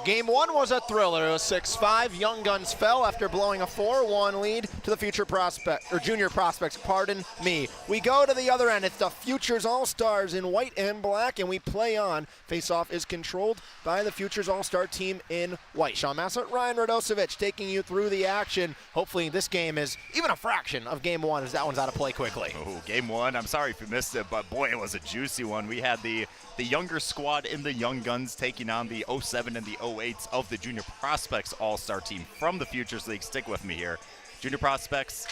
Game one was a thriller. It was 6-5. Young Guns fell after blowing a 4-1 lead to the junior prospects, pardon me. We go to the other end. It's the Futures All-Stars in white and black, and we play on. Face-off is controlled by the Futures All-Star team in white. Sean Massett, Ryan Radosevich taking you through the action. Hopefully this game is even a fraction of game one, as that one's out of play quickly. Oh, game one. I'm sorry if you missed it, but boy, it was a juicy one. We had the younger squad in the Young Guns taking on the 07 and the 08s of the Junior Prospects All-Star team from the Futures League. Stick with me here. Junior Prospects,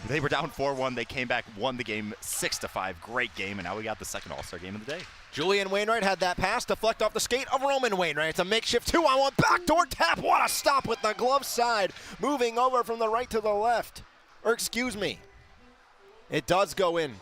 they were down 4-1. They came back, won the game 6-5. Great game, and now we got the second All-Star game of the day. Julian Wainwright had that pass deflect off the skate of Roman Wainwright. It's a makeshift 2-on-1 backdoor tap. What a stop with the glove side. Moving over from the right to the left. Or excuse me. It does go in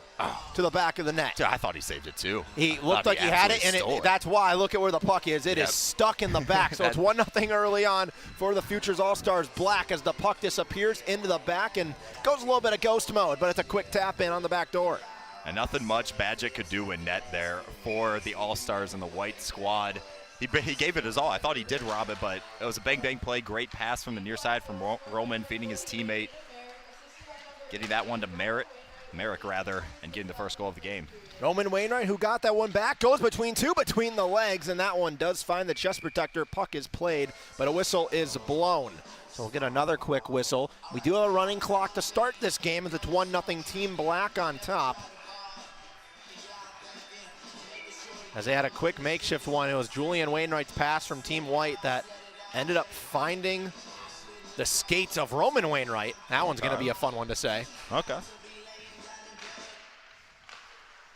to the back of the net. Dude, I thought he saved it too. He looked like he had it, and that's why I look at where the puck is. It is stuck in the back, so it's 1-0 early on for the Futures All-Stars black as the puck disappears into the back and goes a little bit of ghost mode, but it's a quick tap in on the back door. And nothing much Badgett could do in net there for the All-Stars and the white squad. He gave it his all. I thought he did rob it, but it was a bang-bang play. Great pass from the near side from Roman, feeding his teammate. Getting that one to Merrick, and getting the first goal of the game. Roman Wainwright, who got that one back, goes between the legs, and that one does find the chest protector. Puck is played, but a whistle is blown. So we'll get another quick whistle. We do have a running clock to start this game as it's 1-0 Team Black on top. As they had a quick makeshift one, it was Julian Wainwright's pass from Team White that ended up finding the skates of Roman Wainwright. That one's going to be a fun one to say. Okay.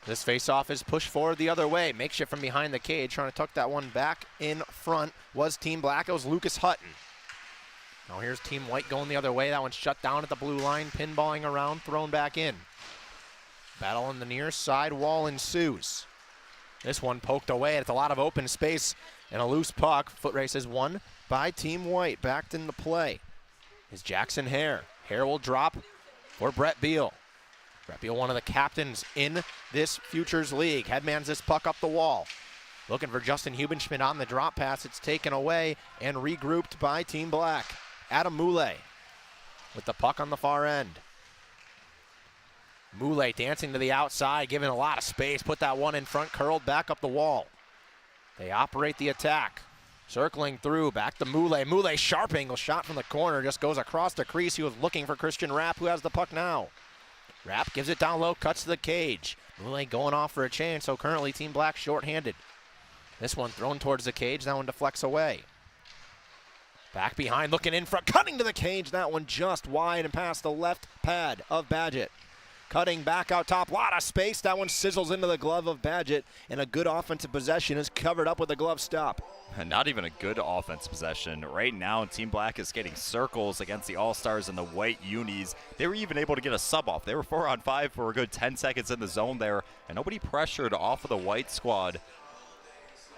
This face-off is pushed forward the other way. Makeshift from behind the cage, trying to tuck that one back in front was Team Black. It was Lucas Hutton. Now here's Team White going the other way. That one's shut down at the blue line, pinballing around, thrown back in. Battle on the near side wall ensues. This one poked away. It's a lot of open space and a loose puck. Foot race is won by Team White. Backed into play is Jackson Hare. Hare will drop for Brett Beal. Brett Beal, one of the captains in this Futures League. Headmans this puck up the wall. Looking for Justin Hubenschmidt on the drop pass. It's taken away and regrouped by Team Black. Adam Moulet with the puck on the far end. Moulet dancing to the outside, giving a lot of space. Put that one in front, curled back up the wall. They operate the attack. Circling through, back to Moulet. Moulet, sharp angle shot from the corner, just goes across the crease. He was looking for Christian Rapp, who has the puck now. Rapp gives it down low, cuts to the cage. Moulet going off for a chance, so currently Team Black shorthanded. This one thrown towards the cage, that one deflects away. Back behind, looking in front, cutting to the cage. That one just wide and past the left pad of Badgett. Cutting back out top, lot of space. That one sizzles into the glove of Badgett, and a good offensive possession is covered up with a glove stop. Not even a good offense possession. Right now, Team Black is getting circles against the All-Stars and the white unis. They were even able to get a sub off. They were 4-on-5 for a good 10 seconds in the zone there, and nobody pressured off of the white squad.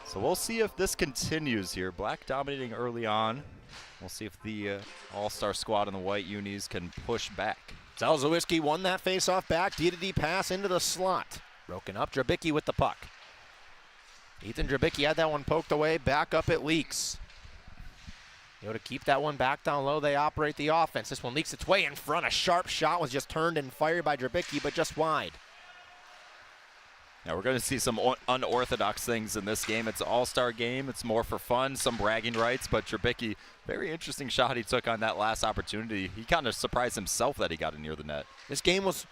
So we'll see if this continues here. Black dominating early on. We'll see if the All-Star squad and the white unis can push back. Zelzowski won that face-off back. D-to-D pass into the slot. Broken up, Drabicki with the puck. Ethan Drabicki had that one poked away. Back up it leaks. You know, to keep that one back down low, they operate the offense. This one leaks its way in front. A sharp shot was just turned and fired by Drabicki, but just wide. Now we're going to see some unorthodox things in this game. It's an all-star game. It's more for fun, some bragging rights, but Drabicki, very interesting shot he took on that last opportunity. He kind of surprised himself that he got it near the net. This game was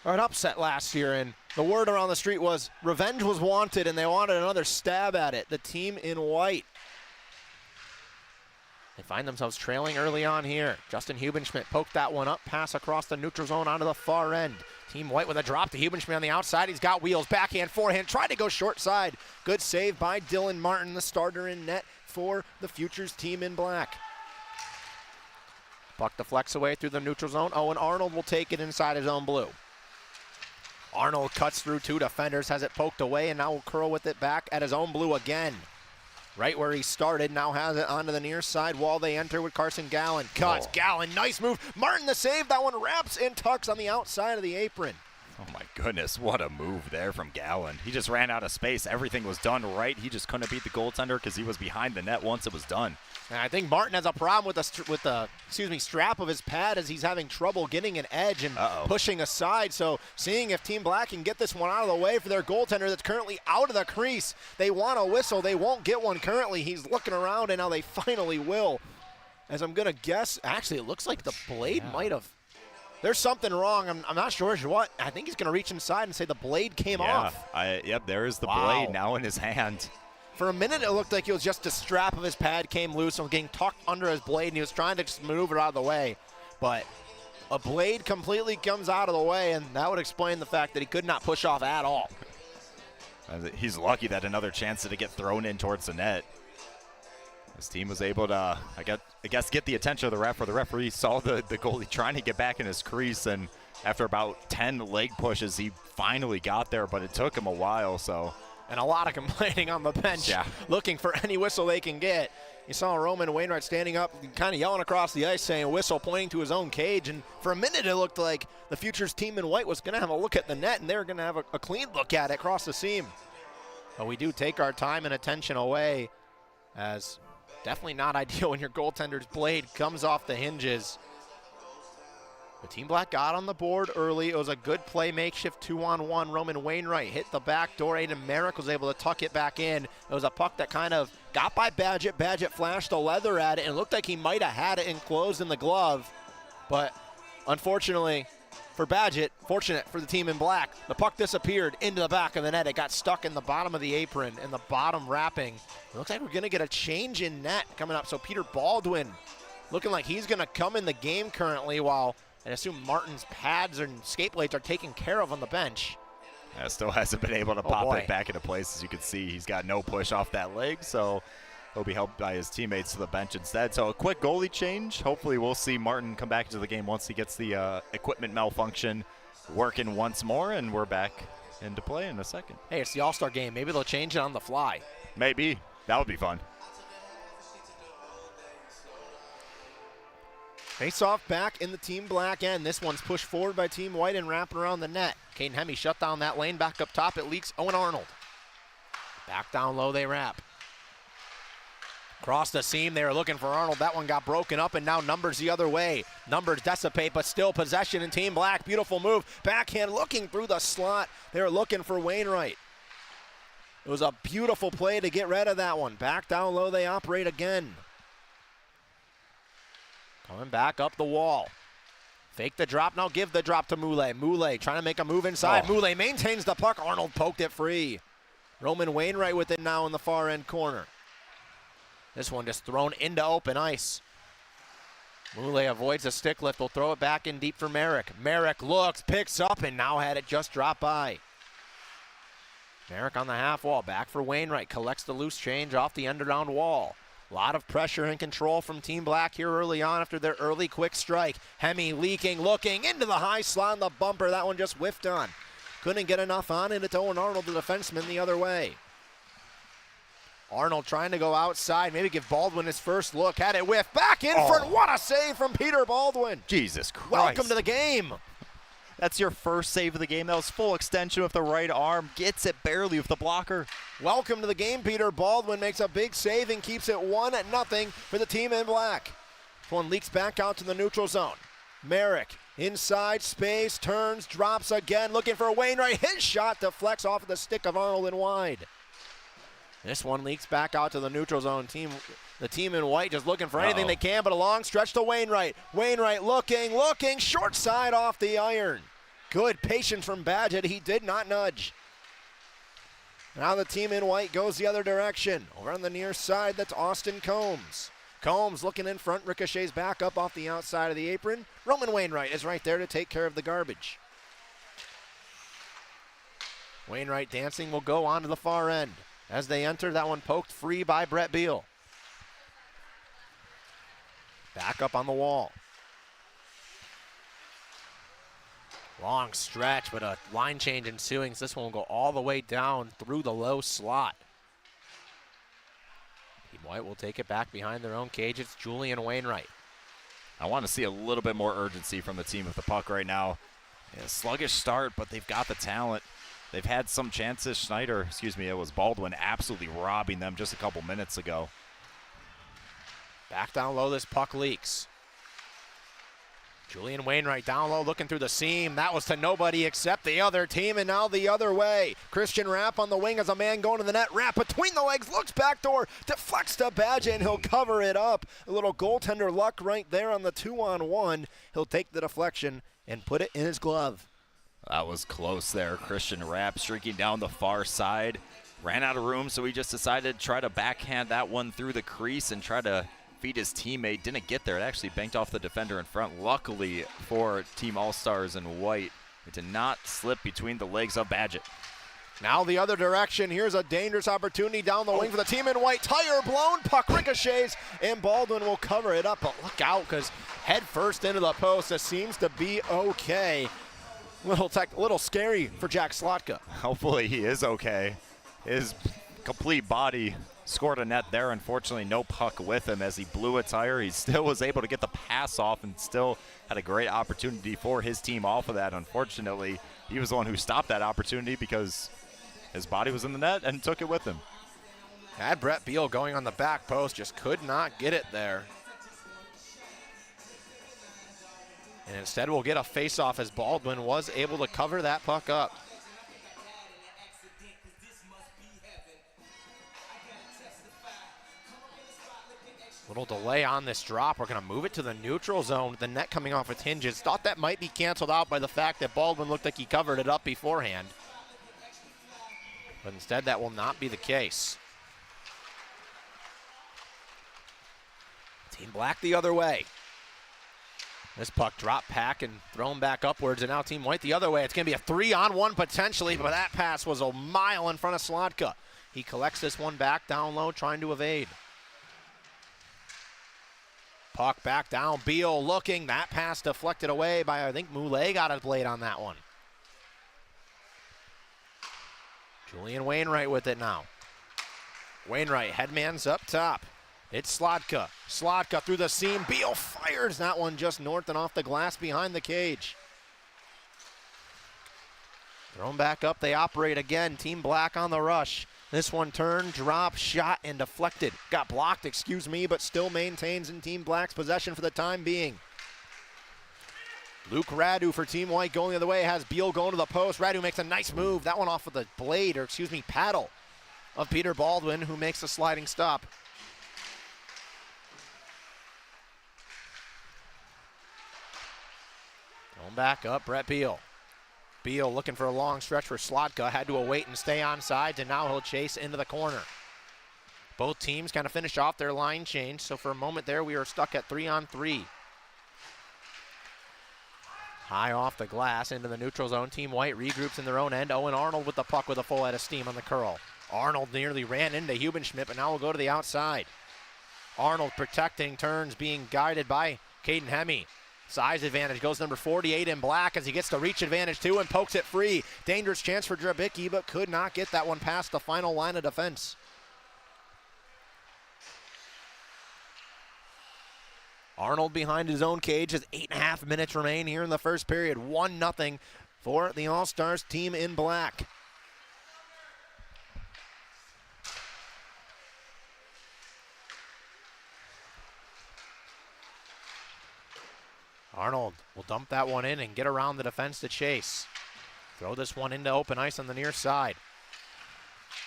an upset last year, and the word around the street was revenge was wanted, and they wanted another stab at it. The team in white. They find themselves trailing early on here. Justin Hubenschmidt poked that one up, pass across the neutral zone onto the far end. Team White with a drop to Hubenschmidt on the outside. He's got wheels, backhand, forehand, tried to go short side. Good save by Dylan Martin, the starter in net for the Futures team in black. Puck deflects away through the neutral zone. Owen Arnold will take it inside his own blue. Arnold cuts through two defenders, has it poked away, and now will curl with it back at his own blue again. Right where he started, now has it onto the near side wall. They enter with Carson Gallen. Cuts, Gallen, nice move. Martin the save, that one wraps and tucks on the outside of the apron. Oh my goodness, what a move there from Gowan. He just ran out of space. Everything was done right. He just couldn't beat the goaltender because he was behind the net once it was done. And I think Martin has a problem with the strap of his pad as he's having trouble getting an edge and pushing aside. So seeing if Team Black can get this one out of the way for their goaltender that's currently out of the crease. They want a whistle. They won't get one currently. He's looking around, and now they finally will. As I'm going to guess, actually, it looks like the blade might have. There's something wrong. I'm not sure what. I think he's going to reach inside and say the blade came off. Yep, there is the blade now in his hand. For a minute, it looked like it was just the strap of his pad came loose and was getting tucked under his blade, and he was trying to just maneuver out of the way. But a blade completely comes out of the way, and that would explain the fact that he could not push off at all. He's lucky that another chance to get thrown in towards the net. His team was able to, I guess, get the attention of the ref, or the referee saw the goalie trying to get back in his crease, and after about 10 leg pushes, he finally got there, but it took him a while. So. And a lot of complaining on the bench, looking for any whistle they can get. You saw Roman Wainwright standing up, kind of yelling across the ice, saying whistle, pointing to his own cage. And for a minute, it looked like the Futures team in white was going to have a look at the net, and they were going to have a clean look at it across the seam. But we do take our time and attention away, as definitely not ideal when your goaltender's blade comes off the hinges. The Team Black got on the board early. It was a good play, makeshift 2-on-1. Roman Wainwright hit the back door. Aiden Merrick was able to tuck it back in. It was a puck that kind of got by Badgett. Badgett flashed the leather at it, and it looked like he might have had it enclosed in the glove. But unfortunately for Badgett, fortunate for the Team in Black, the puck disappeared into the back of the net. It got stuck in the bottom of the apron, in the bottom wrapping. It looks like we're going to get a change in net coming up. So Peter Baldwin looking like he's going to come in the game currently, while I assume Martin's pads and skate blades are taken care of on the bench. Still hasn't been able to pop it back into place. As you can see, he's got no push off that leg, so he'll be helped by his teammates to the bench instead. So a quick goalie change. Hopefully we'll see Martin come back into the game once he gets the equipment malfunction working once more, and we're back into play in a second. Hey, it's the All-Star game. Maybe they'll change it on the fly. Maybe. That would be fun. Face-off back in the Team Black end. This one's pushed forward by Team White and wrapping around the net. Caden Hemme shut down that lane. Back up top, it leaks. Owen Arnold. Back down low, they wrap. Across the seam, they were looking for Arnold. That one got broken up, and now numbers the other way. Numbers dissipate, but still possession in Team Black. Beautiful move. Backhand looking through the slot. They were looking for Wainwright. It was a beautiful play to get rid of that one. Back down low, they operate again. Coming back up the wall. Fake the drop, now give the drop to Moulet. Moulet trying to make a move inside. Moulet maintains the puck. Arnold poked it free. Roman Wainwright with it now in the far end corner. This one just thrown into open ice. Moulet avoids a stick lift. Will throw it back in deep for Merrick. Merrick looks, picks up, and now had it just drop by. Merrick on the half wall. Back for Wainwright. Collects the loose change off the underground wall. A lot of pressure and control from Team Black here early on after their early quick strike. Hemme leaking, looking into the high slot on the bumper. That one just whiffed on. Couldn't get enough on it. It's Owen Arnold, the defenseman, the other way. Arnold trying to go outside, maybe give Baldwin his first look. Had it whiff back in front. What a save from Peter Baldwin. Jesus Christ. Welcome to the game. That's your first save of the game. That was full extension with the right arm. Gets it barely with the blocker. Welcome to the game. Peter Baldwin makes a big save and keeps it 1-0 for the Team in Black. This one leaks back out to the neutral zone. Merrick inside space, turns, drops again, looking for Wainwright. His shot deflects off of the stick of Arnold and wide. This one leaks back out to the neutral zone. The team in white just looking for anything they can, but a long stretch to Wainwright. Wainwright looking, short side off the iron. Good patience from Badgett. He did not nudge. Now the team in white goes the other direction. Over on the near side, that's Austin Combs. Combs looking in front, ricochets back up off the outside of the apron. Roman Wainwright is right there to take care of the garbage. Wainwright dancing will go on to the far end. As they enter, that one poked free by Brett Beal. Back up on the wall. Long stretch, but a line change ensuing. So this one will go all the way down through the low slot. Team White will take it back behind their own cage. It's Julian Wainwright. I want to see a little bit more urgency from the team with the puck right now. Yeah, sluggish start, but they've got the talent. They've had some chances. Schneider, it was Baldwin absolutely robbing them just a couple minutes ago. Back down low, this puck leaks. Julian Wainwright down low looking through the seam. That was to nobody except the other team, and now the other way. Christian Rapp on the wing as a man going to the net. Rapp between the legs, looks backdoor, deflects to Badge, and he'll cover it up. A little goaltender luck right there on the 2-on-1. He'll take the deflection and put it in his glove. That was close there. Christian Rapp streaking down the far side. Ran out of room, so he just decided to try to backhand that one through the crease and try to feed his teammate. Didn't get there. It actually banked off the defender in front. Luckily for Team All-Stars in white, it did not slip between the legs of Badgett. Now the other direction. Here's a dangerous opportunity down the wing for the team in white. Tire blown, puck ricochets, and Baldwin will cover it up. But look out, because head first into the post. This seems to be okay. Little scary for Jack Slotka. Hopefully he is okay. His complete body scored a net there. Unfortunately, no puck with him as he blew a tire. He still was able to get the pass off and still had a great opportunity for his team off of that. Unfortunately, he was the one who stopped that opportunity because his body was in the net and took it with him. Had Brett Beal going on the back post, just could not get it there. And instead we'll get a face-off as Baldwin was able to cover that puck up. Little delay on this drop. We're going to move it to the neutral zone. The net coming off its hinges. Thought that might be canceled out by the fact that Baldwin looked like he covered it up beforehand. But instead that will not be the case. Team Black the other way. This puck dropped back and thrown back upwards, and now Team White the other way. It's going to be a 3-on-1 potentially, but that pass was a mile in front of Slotka. He collects this one back down low, trying to evade. Puck back down, Beal looking. That pass deflected away by, I think, Moulet got a blade on that one. Julian Wainwright with it now. Wainwright, headman's up top. It's Slotka. Slotka through the seam. Beal fires that one just north and off the glass behind the cage. Thrown back up, they operate again. Team Black on the rush. This one turned, dropped, shot, and deflected. Got blocked, but still maintains in Team Black's possession for the time being. Luke Radu for Team White going the other way, has Beal going to the post. Radu makes a nice move. That one off of the blade, paddle of Peter Baldwin, who makes a sliding stop. Going back up, Brett Beal. Beal looking for a long stretch for Slotka. Had to await and stay on sides, and now he'll chase into the corner. Both teams kind of finish off their line change, so for a moment there we are stuck at 3-on-3. High off the glass into the neutral zone. Team White regroups in their own end. Owen Arnold with the puck with a full head of steam on the curl. Arnold nearly ran into Hubenschmidt, but now will go to the outside. Arnold protecting turns, being guided by Caden Hemme. Size advantage goes number 48 in Black as he gets the reach advantage too and pokes it free. Dangerous chance for Drabicki, but could not get that one past the final line of defense. Arnold behind his own cage as 8.5 minutes remain here in the first period. 1-0 for the All-Stars team in Black. Arnold will dump that one in and get around the defense to chase. Throw this one into open ice on the near side.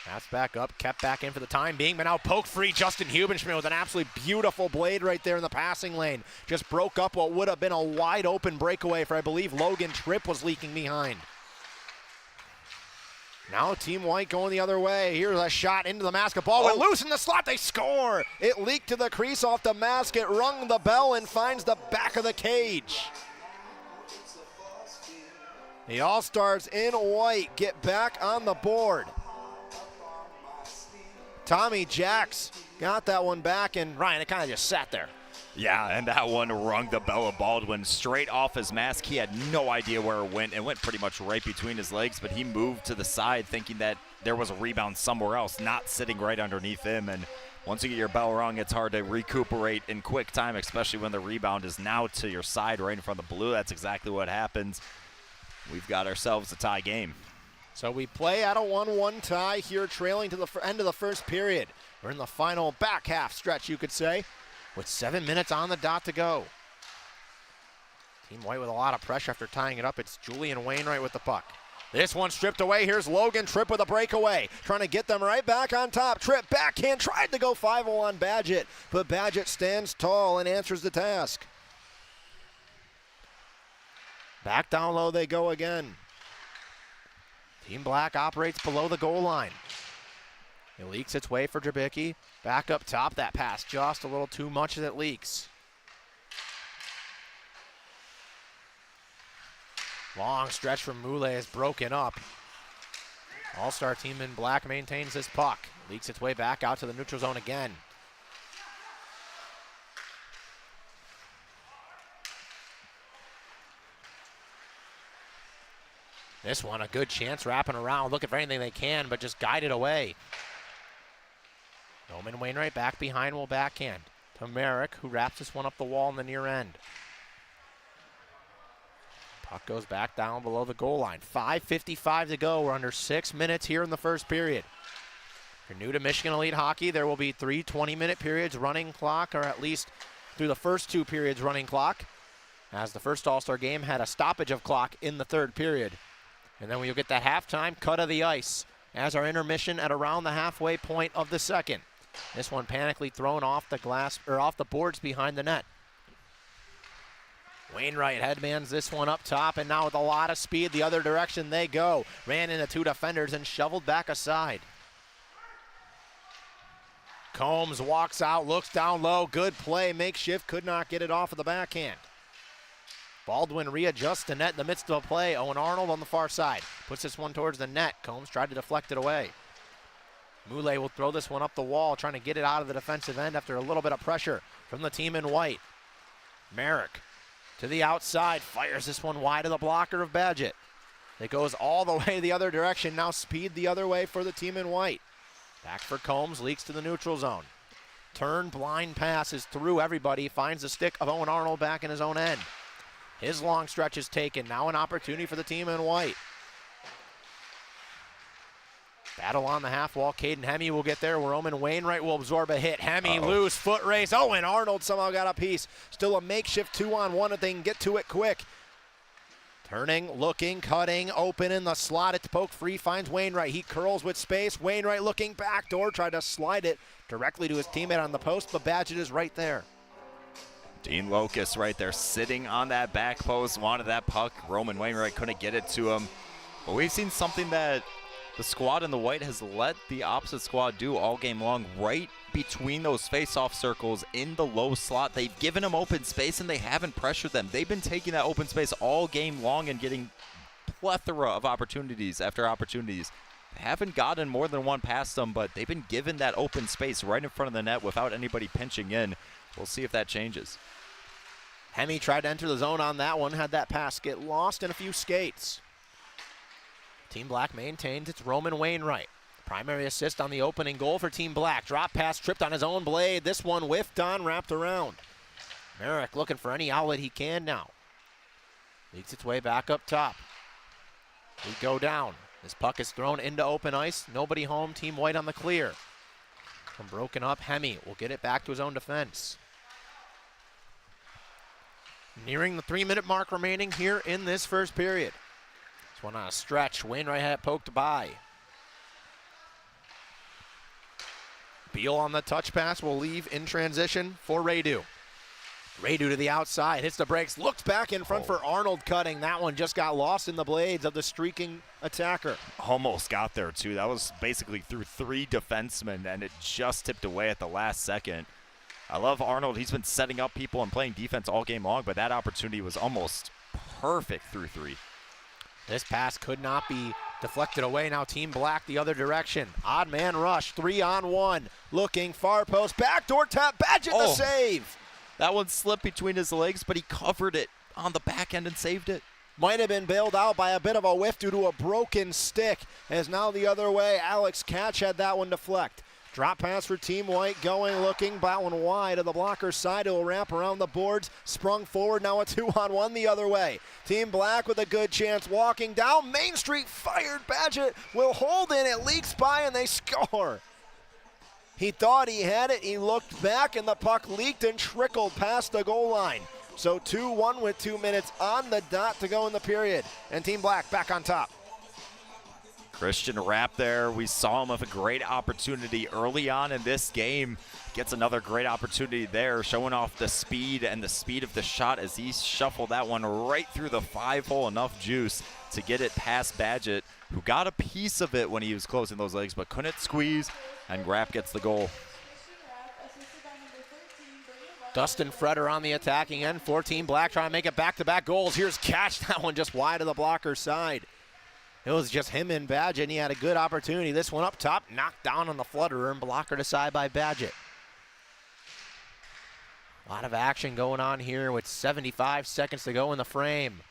That's back up, kept back in for the time being, but now poke free Justin Hubenschmidt with an absolutely beautiful blade right there in the passing lane. Just broke up what would have been a wide open breakaway for, I believe, Logan Tripp was leaking behind. Now Team White going the other way. Here's a shot into the basket. Ball went loose in the slot. They score. It leaked to the crease off the mask. It rung the bell and finds the back of the cage. The All-Stars in white get back on the board. Tommy Jacks got that one back, and Ryan, it kind of just sat there. Yeah, and that one rung the bell of Baldwin straight off his mask. He had no idea where it went. It went pretty much right between his legs, but he moved to the side thinking that there was a rebound somewhere else, not sitting right underneath him. And once you get your bell rung, it's hard to recuperate in quick time, especially when the rebound is now to your side right in front of the blue. That's exactly what happens. we've got ourselves a tie game. So we play at a 1-1 tie here, trailing to the end of the first period. We're in the final back half stretch, you could say, with 7 minutes on the dot to go. Team White with a lot of pressure after tying it up. It's Julian Wainwright with the puck. This one stripped away. Here's Logan Tripp with a breakaway. Trying to get them right back on top. Tripp backhand, tried to go 5-0 on Badgett, but Badgett stands tall and answers the task. Back down low they go again. Team Black operates below the goal line. It leaks its way for Drabicki. Back up top, that pass just a little too much as it leaks. Long stretch from Moulet is broken up. All-Star team in black maintains this puck. Leaks its way back out to the neutral zone again. This one, a good chance wrapping around, looking for anything they can, but just guided away. Roman Wainwright back behind will backhand to Merrick, who wraps this one up the wall in the near end. Puck goes back down below the goal line. 5:55 to go. We're under 6 minutes here in the first period. If you're new to Michigan Elite Hockey, there will be 3 20-minute periods running clock, or at least through the first 2 periods running clock, as the first All-Star game had a stoppage of clock in the third period. And then we'll get that halftime cut of the ice as our intermission at around the halfway point of the second. This one panically thrown off the glass, or off the boards behind the net. Wainwright headmans this one up top, and now with a lot of speed the other direction they go. Ran into 2 defenders and shoveled back aside. Combs walks out, looks down low, good play, makeshift, could not get it off of the backhand. Baldwin readjusts the net in the midst of a play. Owen Arnold on the far side, puts this one towards the net. Combs tried to deflect it away. Moulet will throw this one up the wall, trying to get it out of the defensive end after a little bit of pressure from the team in white. Merrick to the outside, fires this one wide of the blocker of Badgett. It goes all the way the other direction, now speed the other way for the team in white. Back for Combs, leaks to the neutral zone. Turn, blind pass is through everybody, finds the stick of Owen Arnold back in his own end. His long stretch is taken, now an opportunity for the team in white. Battle on the half wall, Caden Hemme will get there. Roman Wainwright will absorb a hit. Hemme loose, foot race. Owen Arnold somehow got a piece. Still a makeshift 2-on-1 if they can get to it quick. Turning, looking, cutting, open in the slot. It's poked free, finds Wainwright. He curls with space. Wainwright looking backdoor, tried to slide it directly to his teammate on the post, but Badgett is right there. Dean Locust right there sitting on that back post, wanted that puck. Roman Wainwright couldn't get it to him. But we've seen something that the squad in the white has let the opposite squad do all game long, right between those face-off circles in the low slot. They've given them open space, and they haven't pressured them. They've been taking that open space all game long and getting plethora of opportunities after opportunities. They haven't gotten more than one past them, but they've been given that open space right in front of the net without anybody pinching in. We'll see if that changes. Hemme tried to enter the zone on that one, had that pass get lost in a few skates. Team Black maintains its Roman Wainwright. Primary assist on the opening goal for Team Black. Drop pass tripped on his own blade. This one whiffed on, wrapped around. Merrick looking for any outlet he can now. Leaks its way back up top. We go down. This puck is thrown into open ice. Nobody home. Team White on the clear. From broken up, Hemme will get it back to his own defense. Nearing the 3-minute mark remaining here in this first period. This one on a stretch. Wainwright had it poked by. Beal on the touch pass will leave in transition for Radu. Radu to the outside, hits the brakes, looks back in front for Arnold cutting. That one just got lost in the blades of the streaking attacker. Almost got there, too. That was basically through 3 defensemen, and it just tipped away at the last second. I love Arnold. He's been setting up people and playing defense all game long, but that opportunity was almost perfect through 3. This pass could not be deflected away. Now Team Black the other direction. Odd man rush, 3-on-1. Looking, far post, backdoor tap, Badgett the save. That one slipped between his legs, but he covered it on the back end and saved it. Might have been bailed out by a bit of a whiff due to a broken stick. As now the other way, Alex Catch had that one deflect. Drop pass for Team White going, looking, that one wide of the blocker side. It will wrap around the boards, sprung forward, now a 2-on-1 the other way. Team Black with a good chance, walking down Main Street, fired. Badgett will hold in, it leaks by and they score. He thought he had it, he looked back and the puck leaked and trickled past the goal line. So 2-1 with 2 minutes on the dot to go in the period. And Team Black back on top. Christian Rapp there, we saw him with a great opportunity early on in this game. Gets another great opportunity there, showing off the speed and the speed of the shot as he shuffled that one right through the 5-hole, enough juice to get it past Badgett, who got a piece of it when he was closing those legs, but couldn't squeeze, and Rapp gets the goal. Dustin Freder on the attacking end for Team Black, trying to make it back-to-back goals. Here's Catch, that one just wide of the blocker side. It was just him and Badgett, and he had a good opportunity. This one up top, knocked down on the flutterer and blocker aside by Badgett. A lot of action going on here with 75 seconds to go in the frame.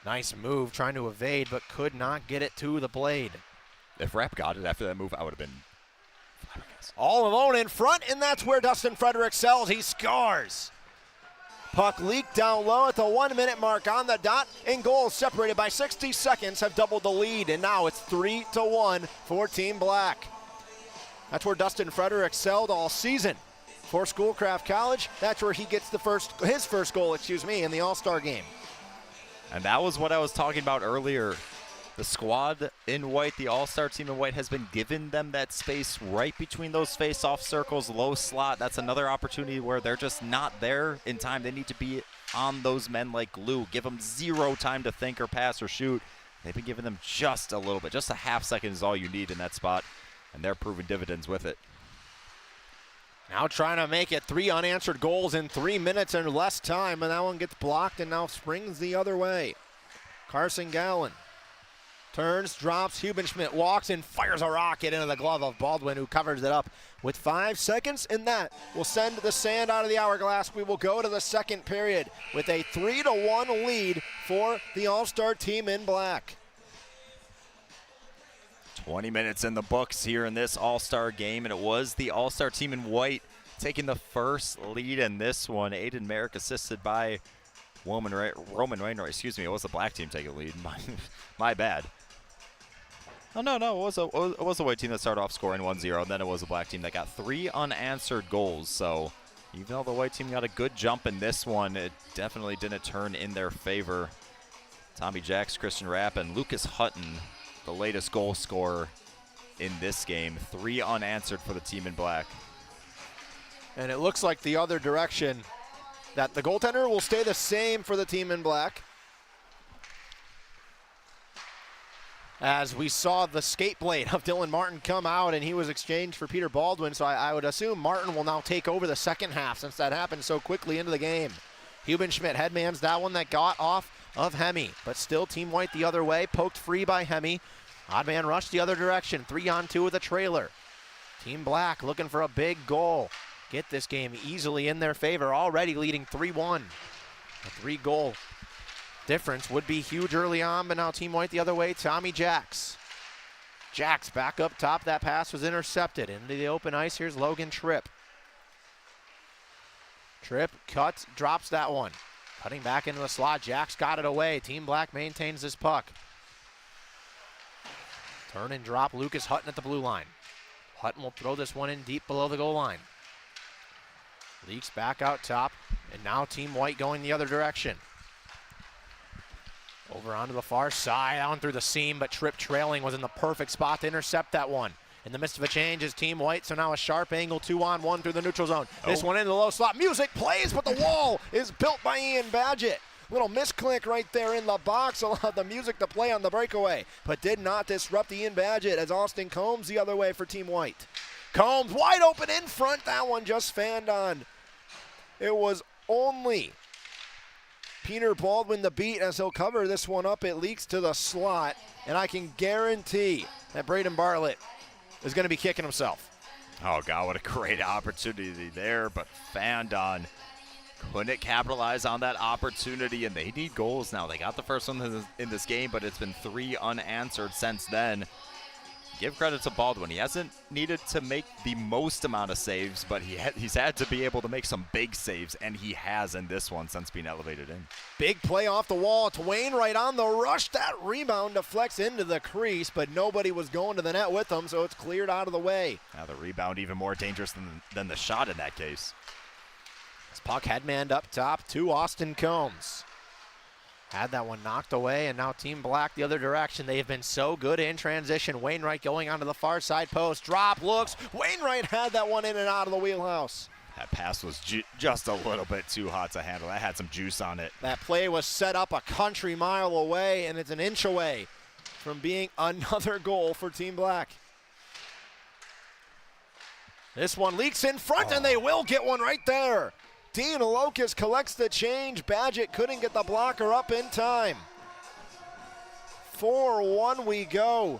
Nice move, trying to evade, but could not get it to the blade. If Rapp got it after that move, I would have been all alone in front, and that's where Dustin Freder excels. He scores. Puck leaked down low at the 1 minute mark on the dot, and goals separated by 60 seconds have doubled the lead, and now it's 3-1 for Team Black. That's where Dustin Freder excelled all season. For Schoolcraft College, that's where he gets his first goal, in the All-Star game. And that was what I was talking about earlier. The squad in white, the all-star team in white, has been given them that space right between those face-off circles, low slot. That's another opportunity where they're just not there in time. They need to be on those men like glue. Give them zero time to think or pass or shoot. They've been giving them just a little bit. Just a half second is all you need in that spot, and they're proving dividends with it. Now trying to make it 3 unanswered goals in 3 minutes and less time, and that one gets blocked and now springs the other way. Carson Gallen turns, drops, Hubenschmidt walks and fires a rocket into the glove of Baldwin, who covers it up with 5 seconds, and that will send the sand out of the hourglass. We will go to the second period with a 3-1 lead for the All-Star team in black. 20 minutes in the books here in this All-Star game, and it was the All-Star team in white taking the first lead in this one. Aiden Merrick assisted by Roman Wainwright. Excuse me, it was the black team taking the lead. My bad. Oh, no, it was the white team that started off scoring 1-0, and then it was the black team that got 3 unanswered goals. So even though the white team got a good jump in this one, it definitely didn't turn in their favor. Tommy Jacks, Christian Rapp, and Lucas Hutton, the latest goal scorer in this game. 3 unanswered for the team in black. And it looks like the other direction, that the goaltender will stay the same for the team in black. As we saw the skate blade of Dylan Martin come out, and he was exchanged for Peter Baldwin, so I would assume Martin will now take over the second half since that happened so quickly into the game. Hubenschmidt headmans that one that got off of Hemme, but still Team White the other way, poked free by Hemme. Odd man rush the other direction, 3-on-2 with a trailer. Team Black looking for a big goal. Get this game easily in their favor, already leading 3-1. A 3-goal difference would be huge early on, but now Team White the other way, Tommy Jacks. Jacks back up top, that pass was intercepted. Into the open ice, here's Logan Tripp. Tripp cuts, drops that one. Cutting back into the slot, Jacks got it away. Team Black maintains this puck. Turn and drop, Lucas Hutton at the blue line. Hutton will throw this one in deep below the goal line. Leaks back out top, and now Team White going the other direction. Over onto the far side, down through the seam, but Tripp trailing was in the perfect spot to intercept that one. In the midst of a change is Team White, so now a sharp angle 2-on-1 through the neutral zone. This one into the low slot. Music plays, but the wall is built by Ian Badgett. Little misclick right there in the box allowed the music to play on the breakaway, but did not disrupt Ian Badgett as Austin Combs the other way for Team White. Combs wide open in front. That one just fanned on. It was only Peter Baldwin the beat as he'll cover this one up. It leaks to the slot, and I can guarantee that Braden Bartlett is going to be kicking himself. Oh, God, what a great opportunity there, but Fandon couldn't capitalize on that opportunity, and they need goals now. They got the first one in this game, but it's been 3 unanswered since then. give credit to Baldwin. He hasn't needed to make the most amount of saves, but he's had to be able to make some big saves, and he has in this one since being elevated in. Big play off the wall. It's Wainwright on the rush. That rebound deflects into the crease, but nobody was going to the net with him, so it's cleared out of the way. Now the rebound even more dangerous than the shot in that case. This puck headmanned up top to Austin Combs. Had that one knocked away, and now Team Black the other direction. They have been so good in transition. Wainwright going onto the far side post. Drop, looks. Wainwright had that one in and out of the wheelhouse. That pass was just a little bit too hot to handle. That had some juice on it. That play was set up a country mile away, and it's an inch away from being another goal for Team Black. This one leaks in front, and they will get one right there. Dean Locust collects the change. Badgett couldn't get the blocker up in time. 4-1 we go.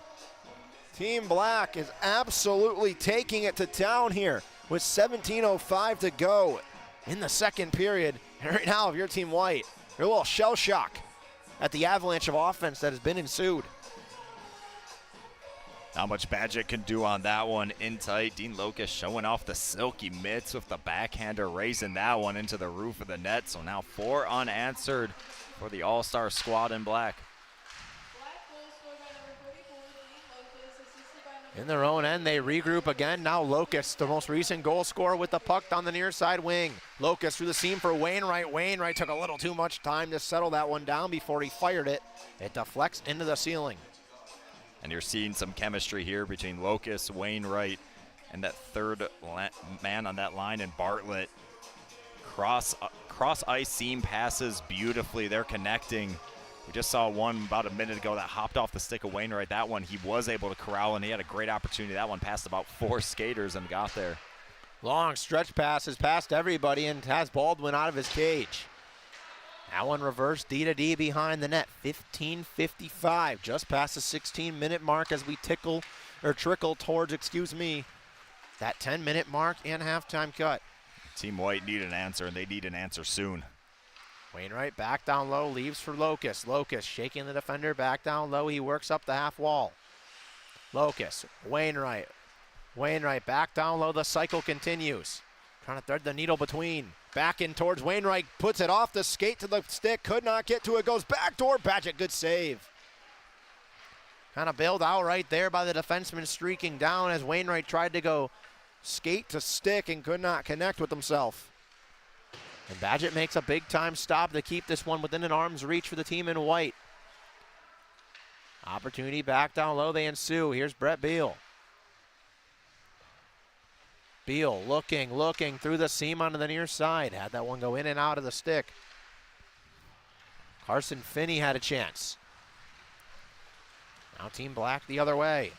Team Black is absolutely taking it to town here with 17:05 to go in the second period. And right now, if you're Team White, you're a little shell shock at the avalanche of offense that has been ensued. Not much Badgett can do on that one. In tight, Dean Locust showing off the silky mitts with the backhander, raising that one into the roof of the net. So now 4 unanswered for the All-Star squad in Black. In their own end, they regroup again. Now Locust, the most recent goal scorer, with the puck on the near side wing. Locust through the seam for Wainwright. Wainwright took a little too much time to settle that one down before he fired it. It deflects into the ceiling. And you're seeing some chemistry here between Locust, Wainwright, and that third man on that line in Bartlett. Cross ice seam passes beautifully. They're connecting. We just saw one about a minute ago that hopped off the stick of Wainwright. That one he was able to corral, and he had a great opportunity. That one passed about 4 skaters and got there. Long stretch passes past everybody and has Baldwin out of his cage. That one reversed D to D behind the net. 15:55, just past the 16-minute mark as we trickle towards, that 10-minute mark and halftime cut. Team White need an answer, and they need an answer soon. Wainwright back down low, leaves for Locust. Locust shaking the defender back down low. He works up the half wall. Locust, Wainwright. Wainwright back down low. The cycle continues. Trying to thread the needle between. Back in towards Wainwright. Puts it off the skate to the stick. Could not get to it. Goes backdoor. Badgett, good save. Kind of bailed out right there by the defenseman streaking down as Wainwright tried to go skate to stick and could not connect with himself. And Badgett makes a big-time stop to keep this one within an arm's reach for the team in white. Opportunity back down low, they ensue. Here's Brett Beal. Beal looking through the seam onto the near side. Had that one go in and out of the stick. Carson Finney had a chance. Now Team Black the other way.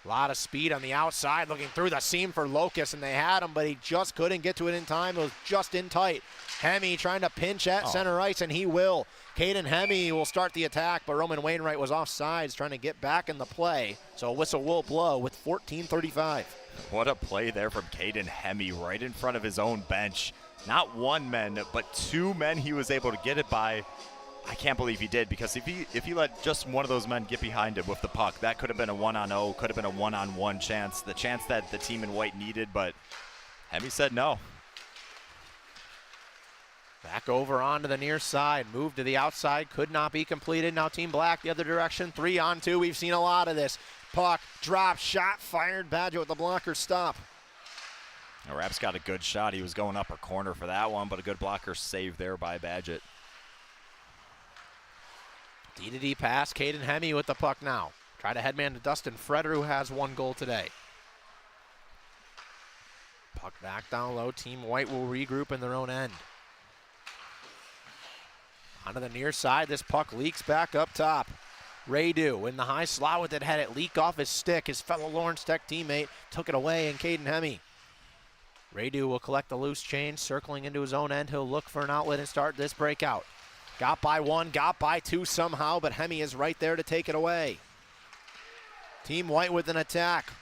A lot of speed on the outside, looking through the seam for Locust, and they had him, but he just couldn't get to it in time. It was just in tight. Hemme trying to pinch at center ice, and he will. Caden Hemme will start the attack, but Roman Wainwright was offsides trying to get back in the play. So a whistle will blow with 14:35. What a play there from Caden Hemme right in front of his own bench. Not one man, but 2 men he was able to get it by. I can't believe he did, because if he let just one of those men get behind him with the puck, that could have been a 1-on-0, could have been a 1-on-1 chance, the chance that the team in white needed, but Hemme said no. Back over onto the near side, move to the outside, could not be completed. Now Team Black the other direction, 3-on-2. We've seen a lot of this. Puck, drop, shot, fired. Badgett with the blocker stop. Now, Raps got a good shot. He was going upper corner for that one, but a good blocker save there by Badgett. D-to-D pass, Caden Hemme with the puck now. Try to headman to Dustin Freder, who has 1 goal today. Puck back down low. Team White will regroup in their own end. Onto the near side, this puck leaks back up top. Radu in the high slot with it, had it leak off his stick. His fellow Lawrence Tech teammate took it away, and Caden Hemme. Radu will collect the loose change, circling into his own end. He'll look for an outlet and start this breakout. Got by 1, got by 2 somehow, but Hemme is right there to take it away. Team White with an attack.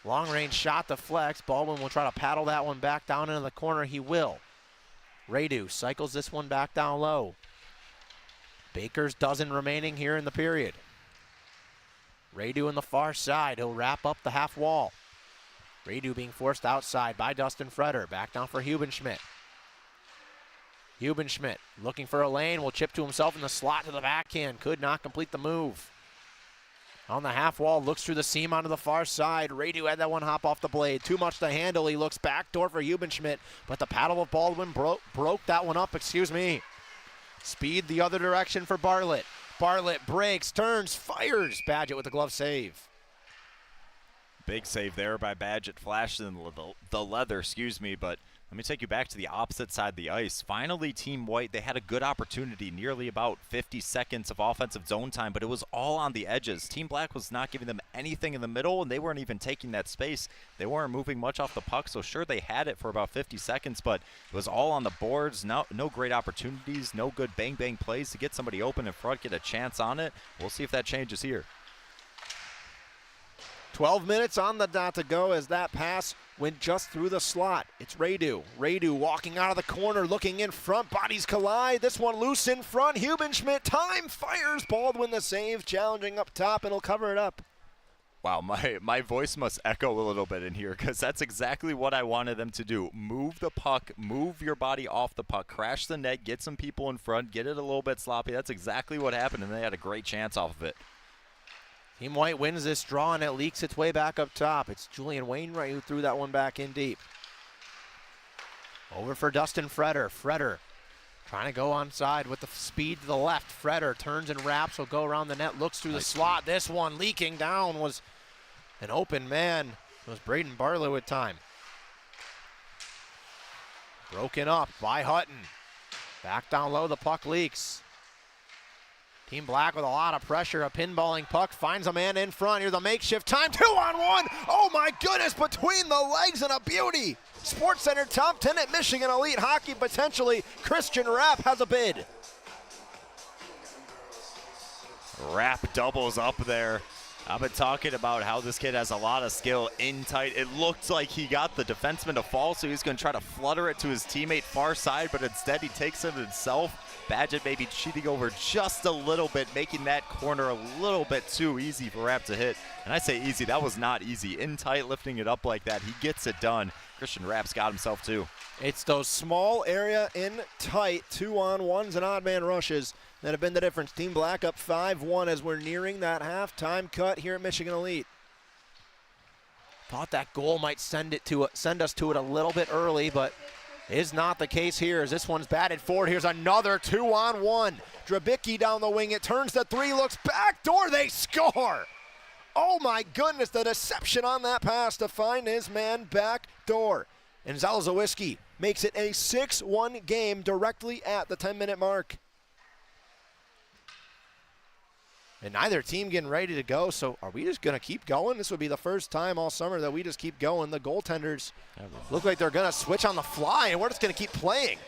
Long range shot deflects. Baldwin will try to paddle that one back down into the corner. He will. Radu cycles this one back down low. Baker's dozen remaining here in the period. Radu on the far side. He'll wrap up the half wall. Radu being forced outside by Dustin Freder. Back down for Hubenschmidt. Hubenschmidt looking for a lane. Will chip to himself in the slot to the backhand. Could not complete the move. On the half wall, looks through the seam onto the far side. Radu had that one hop off the blade. Too much to handle. He looks backdoor for Hubenschmidt, but the paddle of Baldwin broke that one up, Speed the other direction for Bartlett. Bartlett breaks, turns, fires. Badgett with the glove save. Big save there by Badgett, flashed in the leather, but let me take you back to the opposite side of the ice. Finally, Team White, they had a good opportunity, nearly about 50 seconds of offensive zone time, but it was all on the edges. Team Black was not giving them anything in the middle, and they weren't even taking that space. They weren't moving much off the puck, so sure, they had it for about 50 seconds, but it was all on the boards. No great opportunities, no good bang-bang plays to get somebody open in front, get a chance on it. We'll see if that changes here. 12 minutes on the dot to go as that pass went just through the slot. It's Radu. Radu walking out of the corner, looking in front. Bodies collide. This one loose in front. Hubenschmidt, time, fires. Baldwin the save, challenging up top, and he'll cover it up. Wow, my voice must echo a little bit in here because that's exactly what I wanted them to do. Move the puck, move your body off the puck, crash the net, get some people in front, get it a little bit sloppy. That's exactly what happened, and they had a great chance off of it. Team White wins this draw, and it leaks its way back up top. It's Julian Wainwright who threw that one back in deep. Over for Dustin Freder. Freder trying to go onside with the speed to the left. Freder turns and wraps. Will go around the net, looks through the slot. This one leaking down was an open man. It was Braden Bartlett with time. Broken up by Hutton. Back down low, the puck leaks. Team Black with a lot of pressure, a pinballing puck, finds a man in front. Here's the makeshift time, 2-on-1. Oh my goodness, between the legs and a beauty. Sports Center top 10 at Michigan Elite Hockey, potentially. Christian Rapp has a bid. Rapp doubles up there. I've been talking about how this kid has a lot of skill in tight. It looked like he got the defenseman to fall, so he's going to try to flutter it to his teammate far side, but instead he takes it himself. Badgett maybe cheating over just a little bit, making that corner a little bit too easy for Rapp to hit. And I say easy, that was not easy. In tight, lifting it up like that, he gets it done. Christian Rapp's got himself too. It's those small area in tight 2-on-1s and odd man rushes that have been the difference. Team Black up 5-1 as we're nearing that halftime cut here at Michigan Elite. Thought that goal might send us to it a little bit early, but is not the case here as this one's batted forward. Here's another 2-on-1. Drabicki down the wing. It turns to three, looks back door. They score. Oh my goodness, the deception on that pass to find his man back door. And Zalazowski makes it a 6-1 game directly at the 10-minute mark. And neither team getting ready to go, so are we just going to keep going? This would be the first time all summer that we just keep going. The goaltenders look like they're going to switch on the fly, and we're just going to keep playing.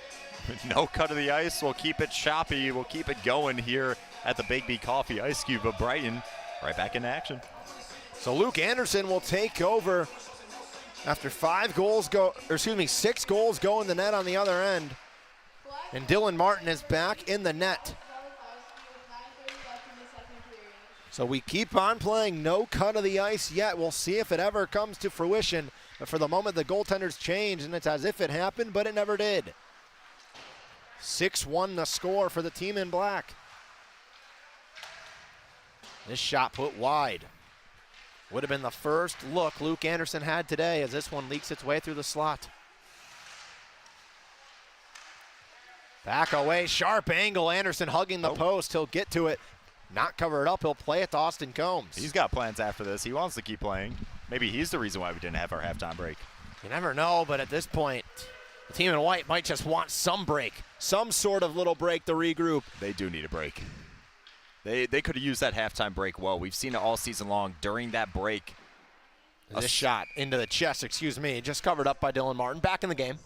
No cut of the ice. We'll keep it choppy. We'll keep it going here at the Big B Coffee Ice Cube of Brighton. Right back in action. So Luke Anderson will take over after 6 goals go in the net on the other end. And Dylan Martin is back in the net. So we keep on playing, no cut of the ice yet. We'll see if it ever comes to fruition. But for the moment, the goaltenders change, and it's as if it happened, but it never did. 6-1 the score for the team in black. This shot put wide. Would have been the first look Luke Anderson had today as this one leaks its way through the slot. Back away, sharp angle. Anderson hugging the post. He'll get to it. Not cover it up. He'll play it to Austin Combs. He's got plans after this. He wants to keep playing. Maybe he's the reason why we didn't have our halftime break. You never know, but at this point, the team in white might just want some break. Some sort of little break to regroup. They do need a break. They could have used that halftime break well. We've seen it all season long. During that break, this shot into the chest, just covered up by Dylan Martin. Back in the game.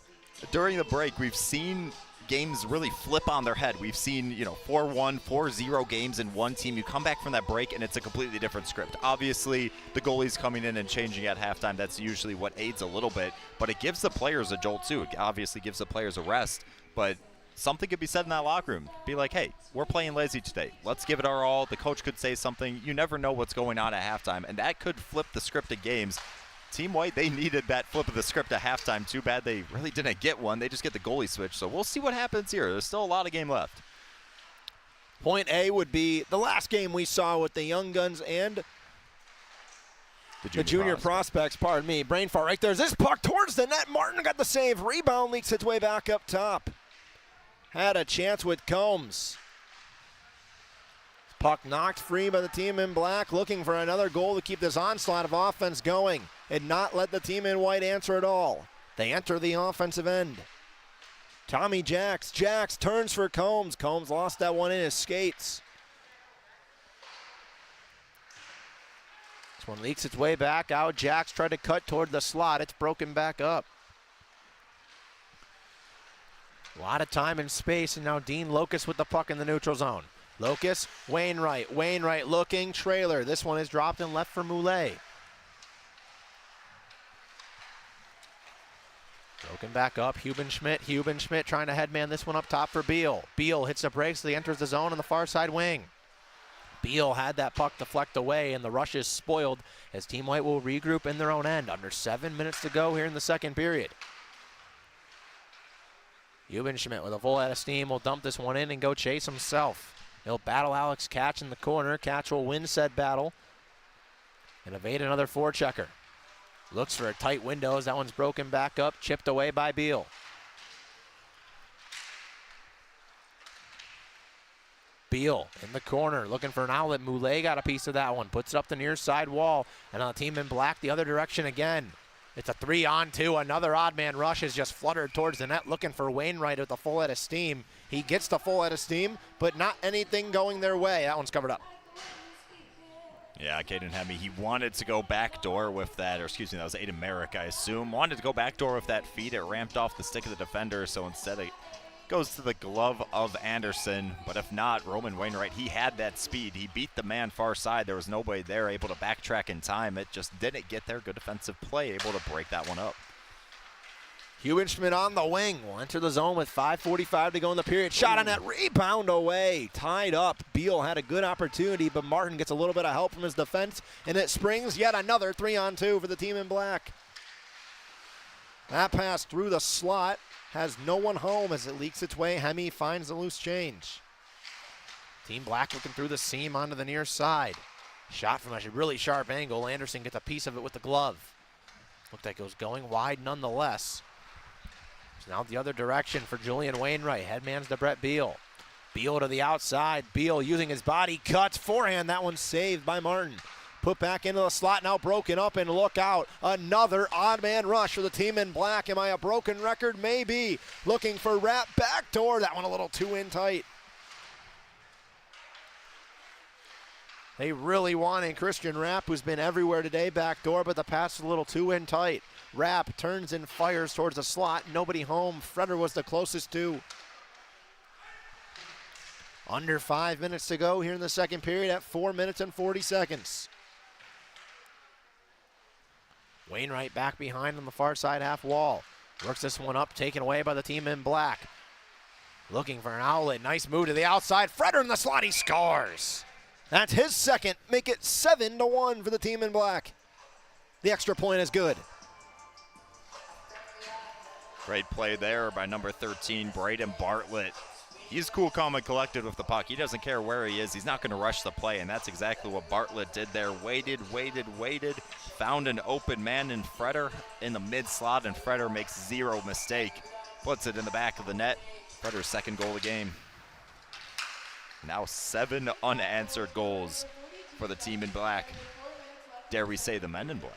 During the break, we've seen games really flip on their head. We've seen, 4-1, 4-0 games in one team. You come back from that break, and it's a completely different script. Obviously, the goalie's coming in and changing at halftime. That's usually what aids a little bit, but it gives the players a jolt, too. It obviously gives the players a rest, but something could be said in that locker room. Be like, hey, we're playing lazy today. Let's give it our all. The coach could say something. You never know what's going on at halftime, and that could flip the script of games. Team White, they needed that flip of the script at halftime. Too bad they really didn't get one. They just get the goalie switch, so we'll see what happens here. There's still a lot of game left. Point A would be the last game we saw with the Young Guns and the junior prospects, pardon me. Brain fart right there. This puck towards the net. Martin got the save. Rebound leaks its way back up top. Had a chance with Combs. Puck knocked free by the team in black, looking for another goal to keep this onslaught of offense going and not let the team in white answer at all. They enter the offensive end. Tommy Jacks. Jacks turns for Combs. Combs lost that one in his skates. This one leaks its way back out. Jacks tried to cut toward the slot. It's broken back up. A lot of time and space, and now Dean Locust with the puck in the neutral zone. Locust, Wainwright. Wainwright looking, trailer. This one is dropped and left for Moulet. Broken back up, Hubenschmidt. Hubenschmidt trying to headman this one up top for Beal. Beal hits the brakes, so he enters the zone on the far side wing. Beal had that puck deflect away, and the rush is spoiled as Team White will regroup in their own end. Under 7 minutes to go here in the second period. Hubenschmidt with a full head of steam will dump this one in and go chase himself. He'll battle Alex Catch in the corner. Catch will win said battle and evade another forechecker. Looks for a tight window as that one's broken back up, chipped away by Beal. Beal in the corner looking for an outlet. Moulet got a piece of that one, puts it up the near side wall, and on the team in black the other direction again. It's a 3-on-2. Another odd man rush is just fluttered towards the net looking for Wainwright with the full head of steam. He gets the full head of steam, but not anything going their way. That one's covered up. Yeah, Caden Hemme, he wanted to go backdoor with that, or excuse me, that was Aiden Merrick, I assume. Wanted to go backdoor with that feed. It ramped off the stick of the defender, so instead it goes to the glove of Anderson. But if not, Roman Wainwright, he had that speed. He beat the man far side. There was nobody there able to backtrack in time. It just didn't get there. Good defensive play, able to break that one up. Hubenschmidt on the wing will enter the zone with 5:45 to go in the period. Shot on that, rebound away, tied up. Beal had a good opportunity, but Martin gets a little bit of help from his defense, and it springs yet another 3-on-2 for the team in black. That pass through the slot has no one home as it leaks its way. Hemme finds the loose change. Team black looking through the seam onto the near side. Shot from a really sharp angle. Anderson gets a piece of it with the glove. Looked like it was going wide nonetheless. Now the other direction for Julian Wainwright. Headman's to Brett Beal. Beal to the outside. Beal using his body cuts. Forehand. That one's saved by Martin. Put back into the slot. Now broken up and look out. Another odd man rush for the team in black. Am I a broken record? Maybe. Looking for Rapp backdoor. That one a little too in tight. They really wanted Christian Rapp, who's been everywhere today, backdoor, but the pass is a little too in tight. Rapp turns and fires towards the slot. Nobody home. Freder was the closest to. Under 5 minutes to go here in the second period at 4 minutes and 40 seconds. Wainwright back behind on the far side half wall. Works this one up, taken away by the team in black. Looking for an outlet. Nice move to the outside. Freder in the slot. He scores. That's his second. Make it 7-1 for the team in black. The extra point is good. Great play there by number 13, Braden Bartlett. He's cool, calm, and collected with the puck. He doesn't care where he is. He's not going to rush the play, and that's exactly what Bartlett did there. Waited, found an open man in Freder in the mid-slot, and Freder makes zero mistake. Puts it in the back of the net. Freder's second goal of the game. Now 7 unanswered goals for the team in black. Dare we say the men in black.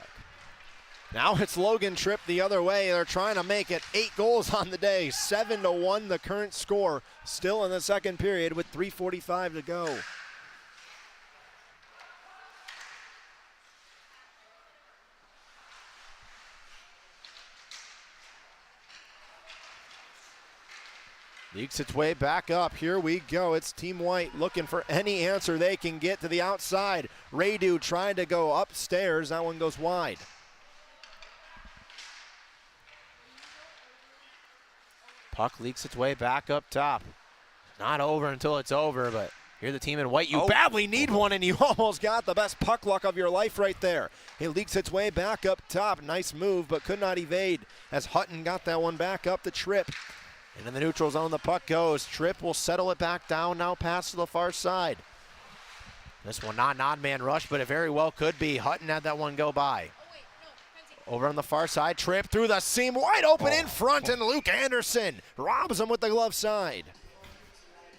Now it's Logan Tripp the other way. They're trying to make it 8 goals on the day. 7-1 the current score. Still in the second period with 3:45 to go. Leaks its way back up. Here we go. It's Team White looking for any answer they can get to the outside. Radu trying to go upstairs. That one goes wide. Puck leaks its way back up top. Not over until it's over, but here the team in white, you badly need one, and you Almost got the best puck luck of your life right there. It leaks its way back up top. Nice move, but could not evade as Hutton got that one back up to Tripp. And in the neutral zone, the puck goes. Tripp will settle it back down, now pass to the far side. This one not an odd man rush, but it very well could be. Hutton had that one go by. Over on the far side, Tripp through the seam, wide open in front, and Luke Anderson robs him with the glove side.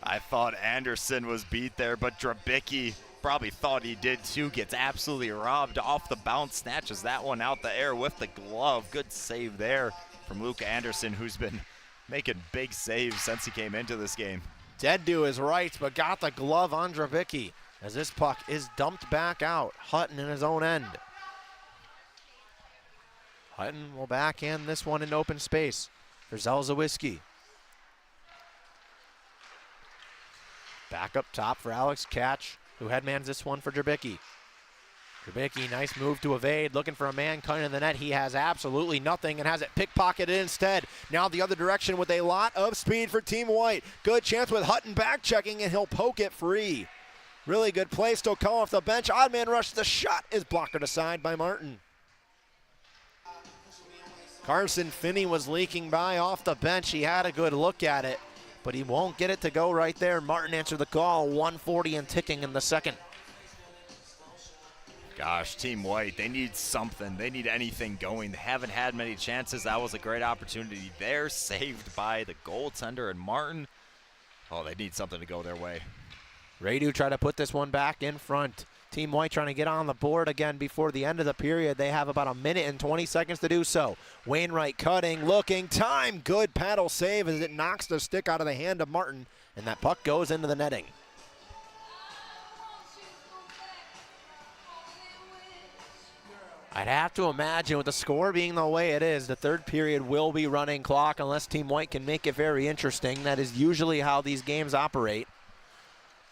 I thought Anderson was beat there, but Drabicki probably thought he did too. Gets absolutely robbed off the bounce, snatches that one out the air with the glove. Good save there from Luke Anderson, who's been making big saves since he came into this game. Dead to his right, but got the glove on Drabicki as this puck is dumped back out. Hutton in his own end. Hutton will backhand this one in open space for Zelzawiski. Back up top for Alex Catch, who headmans this one for Drabicki. Drabicki, nice move to evade, looking for a man cutting in the net. He has absolutely nothing and has it pickpocketed instead. Now the other direction with a lot of speed for Team White. Good chance with Hutton back checking, and he'll poke it free. Really good play, still coming off the bench. Odd man rush, the shot is blocked aside by Martin. Carson Finney was leaking by off the bench. He had a good look at it, but he won't get it to go right there. Martin answered the call, 140 and ticking in the second. Gosh, Team White, they need something. They need anything going. They haven't had many chances. That was a great opportunity there, saved by the goaltender and Martin. Oh, they need something to go their way. Radu tried to put this one back in front. Team White trying to get on the board again before the end of the period. They have about a minute and 20 seconds to do so. Wainwright cutting, looking, time. Good paddle save as it knocks the stick out of the hand of Martin, and that puck goes into the netting. I'd have to imagine with the score being the way it is, the third period will be running clock unless Team White can make it very interesting. That is usually how these games operate.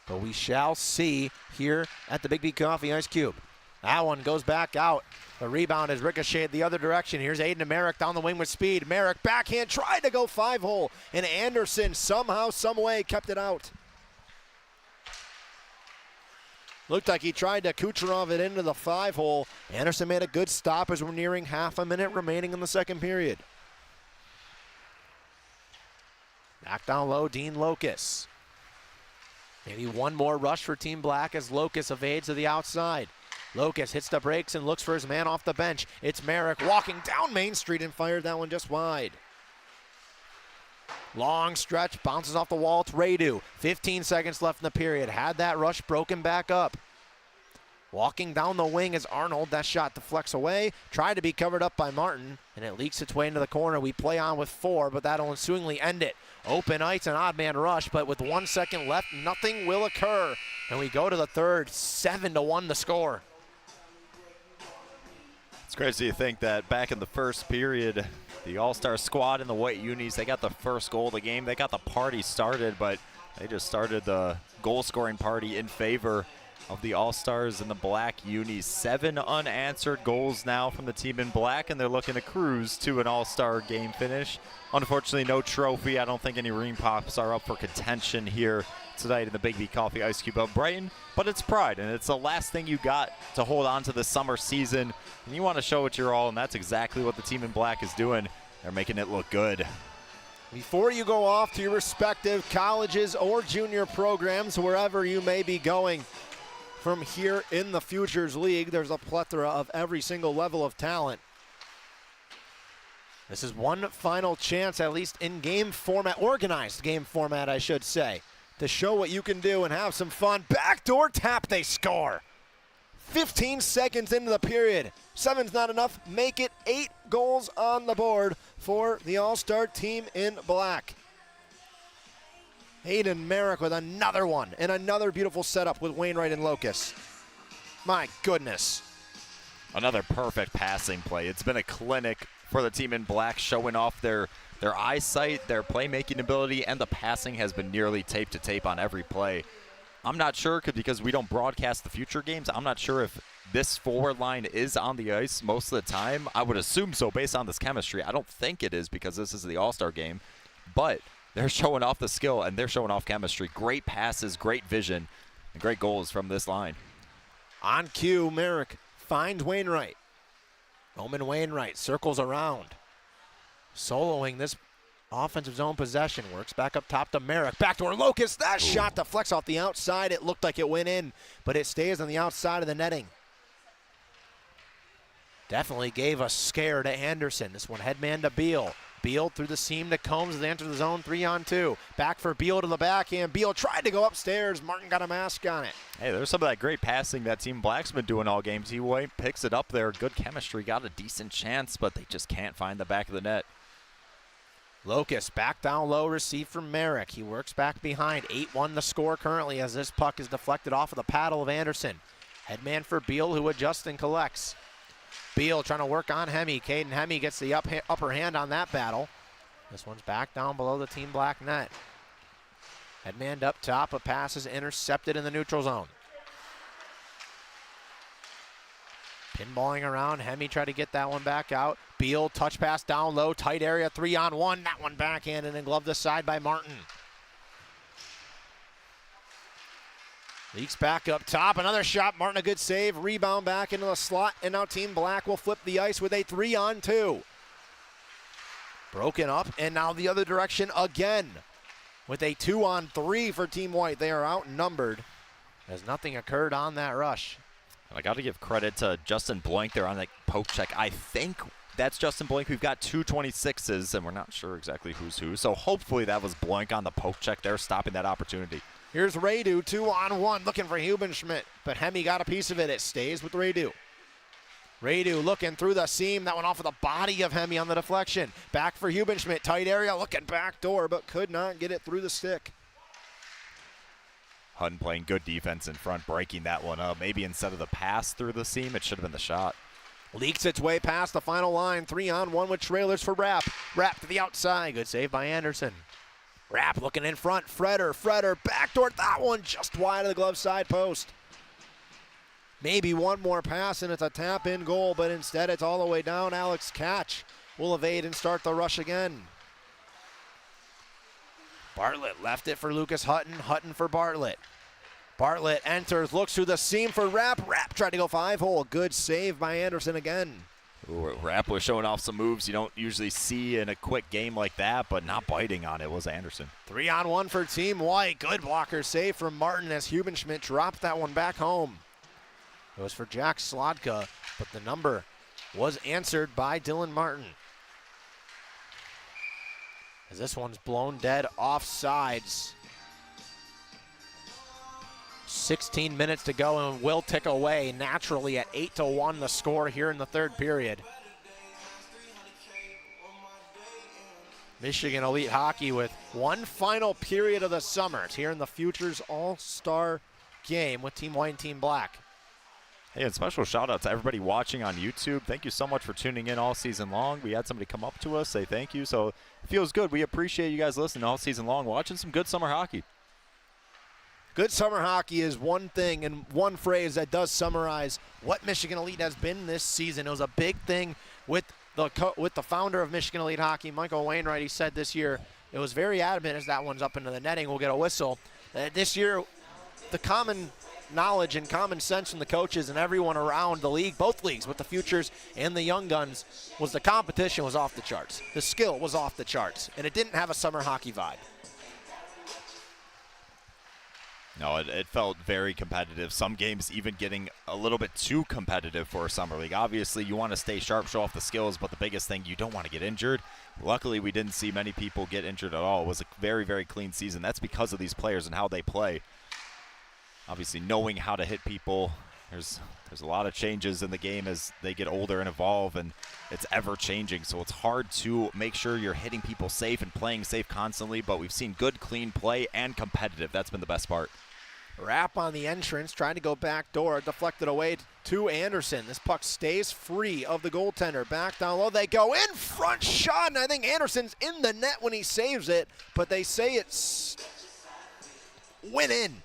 But we shall see here at the Big B Coffee Ice Cube. That one goes back out. The rebound is ricocheted the other direction. Here's Aiden Merrick down the wing with speed. Merrick backhand tried to go 5-hole, and Anderson somehow, some way kept it out. Looked like he tried to Kucherov it into the 5-hole. Anderson made a good stop as we're nearing half a minute remaining in the second period. Back down low, Dean Locus. Maybe one more rush for Team Black as Locus evades to the outside. Locus hits the brakes and looks for his man off the bench. It's Merrick walking down Main Street and fired that one just wide. Long stretch, bounces off the wall. It's Radu. 15 seconds left in the period. Had that rush broken back up. Walking down the wing is Arnold. That shot deflects away. Tried to be covered up by Martin, and it leaks its way into the corner. We play on with 4, but that'll ensuingly end it. Open ice, an odd man rush, but with 1 second left, nothing will occur. And we go to the third, 7-1 the score. It's crazy to think that back in the first period, the All-Star squad and the White Unis, they got the first goal of the game. They got the party started, but they just started the goal-scoring party in favor of the All-Stars and the Black Unis. 7 unanswered goals now from the team in black, and they're looking to cruise to an All-Star game finish. Unfortunately, no trophy. I don't think any ring pops are up for contention here tonight in the Big B Coffee Ice Cube of Brighton, but it's pride, and it's the last thing you got to hold on to the summer season, and you want to show it your all, and that's exactly what the team in black is doing. They're making it look good. Before you go off to your respective colleges or junior programs, wherever you may be going, from here in the Futures League, there's a plethora of every single level of talent. This is one final chance, at least in game format, organized game format, I should say, to show what you can do and have some fun. Backdoor tap, they score. 15 seconds into the period. 7's not enough. Make it 8 goals on the board for the All-Star team in black. Aiden Merrick with another one and another beautiful setup with Wainwright and Locus. My goodness. Another perfect passing play. It's been a clinic for the team in black, showing off their eyesight, their playmaking ability, and the passing has been nearly tape to tape on every play. I'm not sure, because we don't broadcast the future games, I'm not sure if this forward line is on the ice most of the time. I would assume so based on this chemistry. I don't think it is because this is the All-Star game. but they're showing off the skill and they're showing off chemistry. Great passes, great vision, and great goals from this line. On cue, Merrick finds Wainwright. Roman Wainwright circles around. Soloing this offensive zone possession. Works back up top to Merrick. Backdoor Locust. That shot deflects off the outside. It looked like it went in, but it stays on the outside of the netting. Definitely gave a scare to Anderson. This one headman to Beal. Beal through the seam to Combs as they enter the zone 3-on-2. Back for Beal to the backhand. Beal tried to go upstairs. Martin got a mask on it. Hey, there's some of that great passing that Team Black's been doing all game. T-White picks it up there. Good chemistry. Got a decent chance, but they just can't find the back of the net. Locust back down low, received from Merrick. He works back behind. 8-1 the score currently as this puck is deflected off of the paddle of Anderson. Headman for Beal, who adjusts and collects. Beal trying to work on Hemme. Caden Hemme gets the upper hand on that battle. This one's back down below the Team Black net. Headman up top, a pass is intercepted in the neutral zone. Pinballing around, Hemme tried to get that one back out. Beal touch pass down low, tight area, 3-on-1. That one backhanded and gloved aside by Martin. Leaks back up top, another shot, Martin a good save, rebound back into the slot, and now Team Black will flip the ice with a 3-on-2. Broken up, and now the other direction again with a 2-on-3 for Team White. They are outnumbered as nothing occurred on that rush. I got to give credit to Justin Blank there on that poke check. I think that's Justin Blank. We've got 2 26s, and we're not sure exactly who's who, so hopefully that was Blank on the poke check there, stopping that opportunity. Here's Radu, 2-on-1, looking for Hubenschmidt, but Hemme got a piece of it. It stays with Radu. Radu looking through the seam. That went off of the body of Hemme on the deflection. Back for Hubenschmidt, tight area, looking back door, but could not get it through the stick. Hutton playing good defense in front, breaking that one up. Maybe instead of the pass through the seam, it should have been the shot. Leaks its way past the final line. 3-on-1 with trailers for Rapp. Rapp to the outside. Good save by Anderson. Rapp looking in front. Freder, backdoor. That one just wide of the glove side post. Maybe one more pass and it's a tap-in goal, but instead it's all the way down. Alex Catch will evade and start the rush again. Bartlett left it for Lucas Hutton. Hutton for Bartlett. Bartlett enters, looks through the seam for Rapp. Rapp tried to go 5-hole. Good save by Anderson again. Ooh, Rapp was showing off some moves you don't usually see in a quick game like that, but not biting on it was Anderson. 3-on-1 for Team White. Good blocker save from Martin as Hubenschmidt dropped that one back home. It was for Jack Slodka, but the number was answered by Dylan Martin. As this one's blown dead offsides. 16 minutes to go and will tick away naturally at 8-1 the score here in the third period. Michigan Elite Hockey with one final period of the summer. It's here in the Futures All-Star game with Team White and Team Black. Hey, and special shout out to everybody watching on YouTube. Thank you so much for tuning in all season long. We had somebody come up to us, say thank you, so it feels good. We appreciate you guys listening all season long, watching some good summer hockey. Good summer hockey is one thing and one phrase that does summarize what Michigan Elite has been this season. It was a big thing with the founder of Michigan Elite Hockey, Michael Wainwright. He said this year it was very adamant as that one's up into the netting, we'll get a whistle. This year, the common knowledge and common sense from the coaches and everyone around the league, both leagues with the Futures and the Young Guns, was the competition was off the charts. The skill was off the charts, and it didn't have a summer hockey vibe. No, it felt very competitive. Some games even getting a little bit too competitive for a summer league. Obviously, you want to stay sharp, show off the skills, but the biggest thing, you don't want to get injured. Luckily, we didn't see many people get injured at all. It was a very, very clean season. That's because of these players and how they play. Obviously, knowing how to hit people, there's a lot of changes in the game as they get older and evolve, and it's ever-changing. So it's hard to make sure you're hitting people safe and playing safe constantly, but we've seen good, clean play and competitive. That's been the best part. Rapp on the entrance, trying to go back door, deflected away to Anderson. This puck stays free of the goaltender. Back down low, they go in front shot, and I think Anderson's in the net when he saves it, but they say it's went in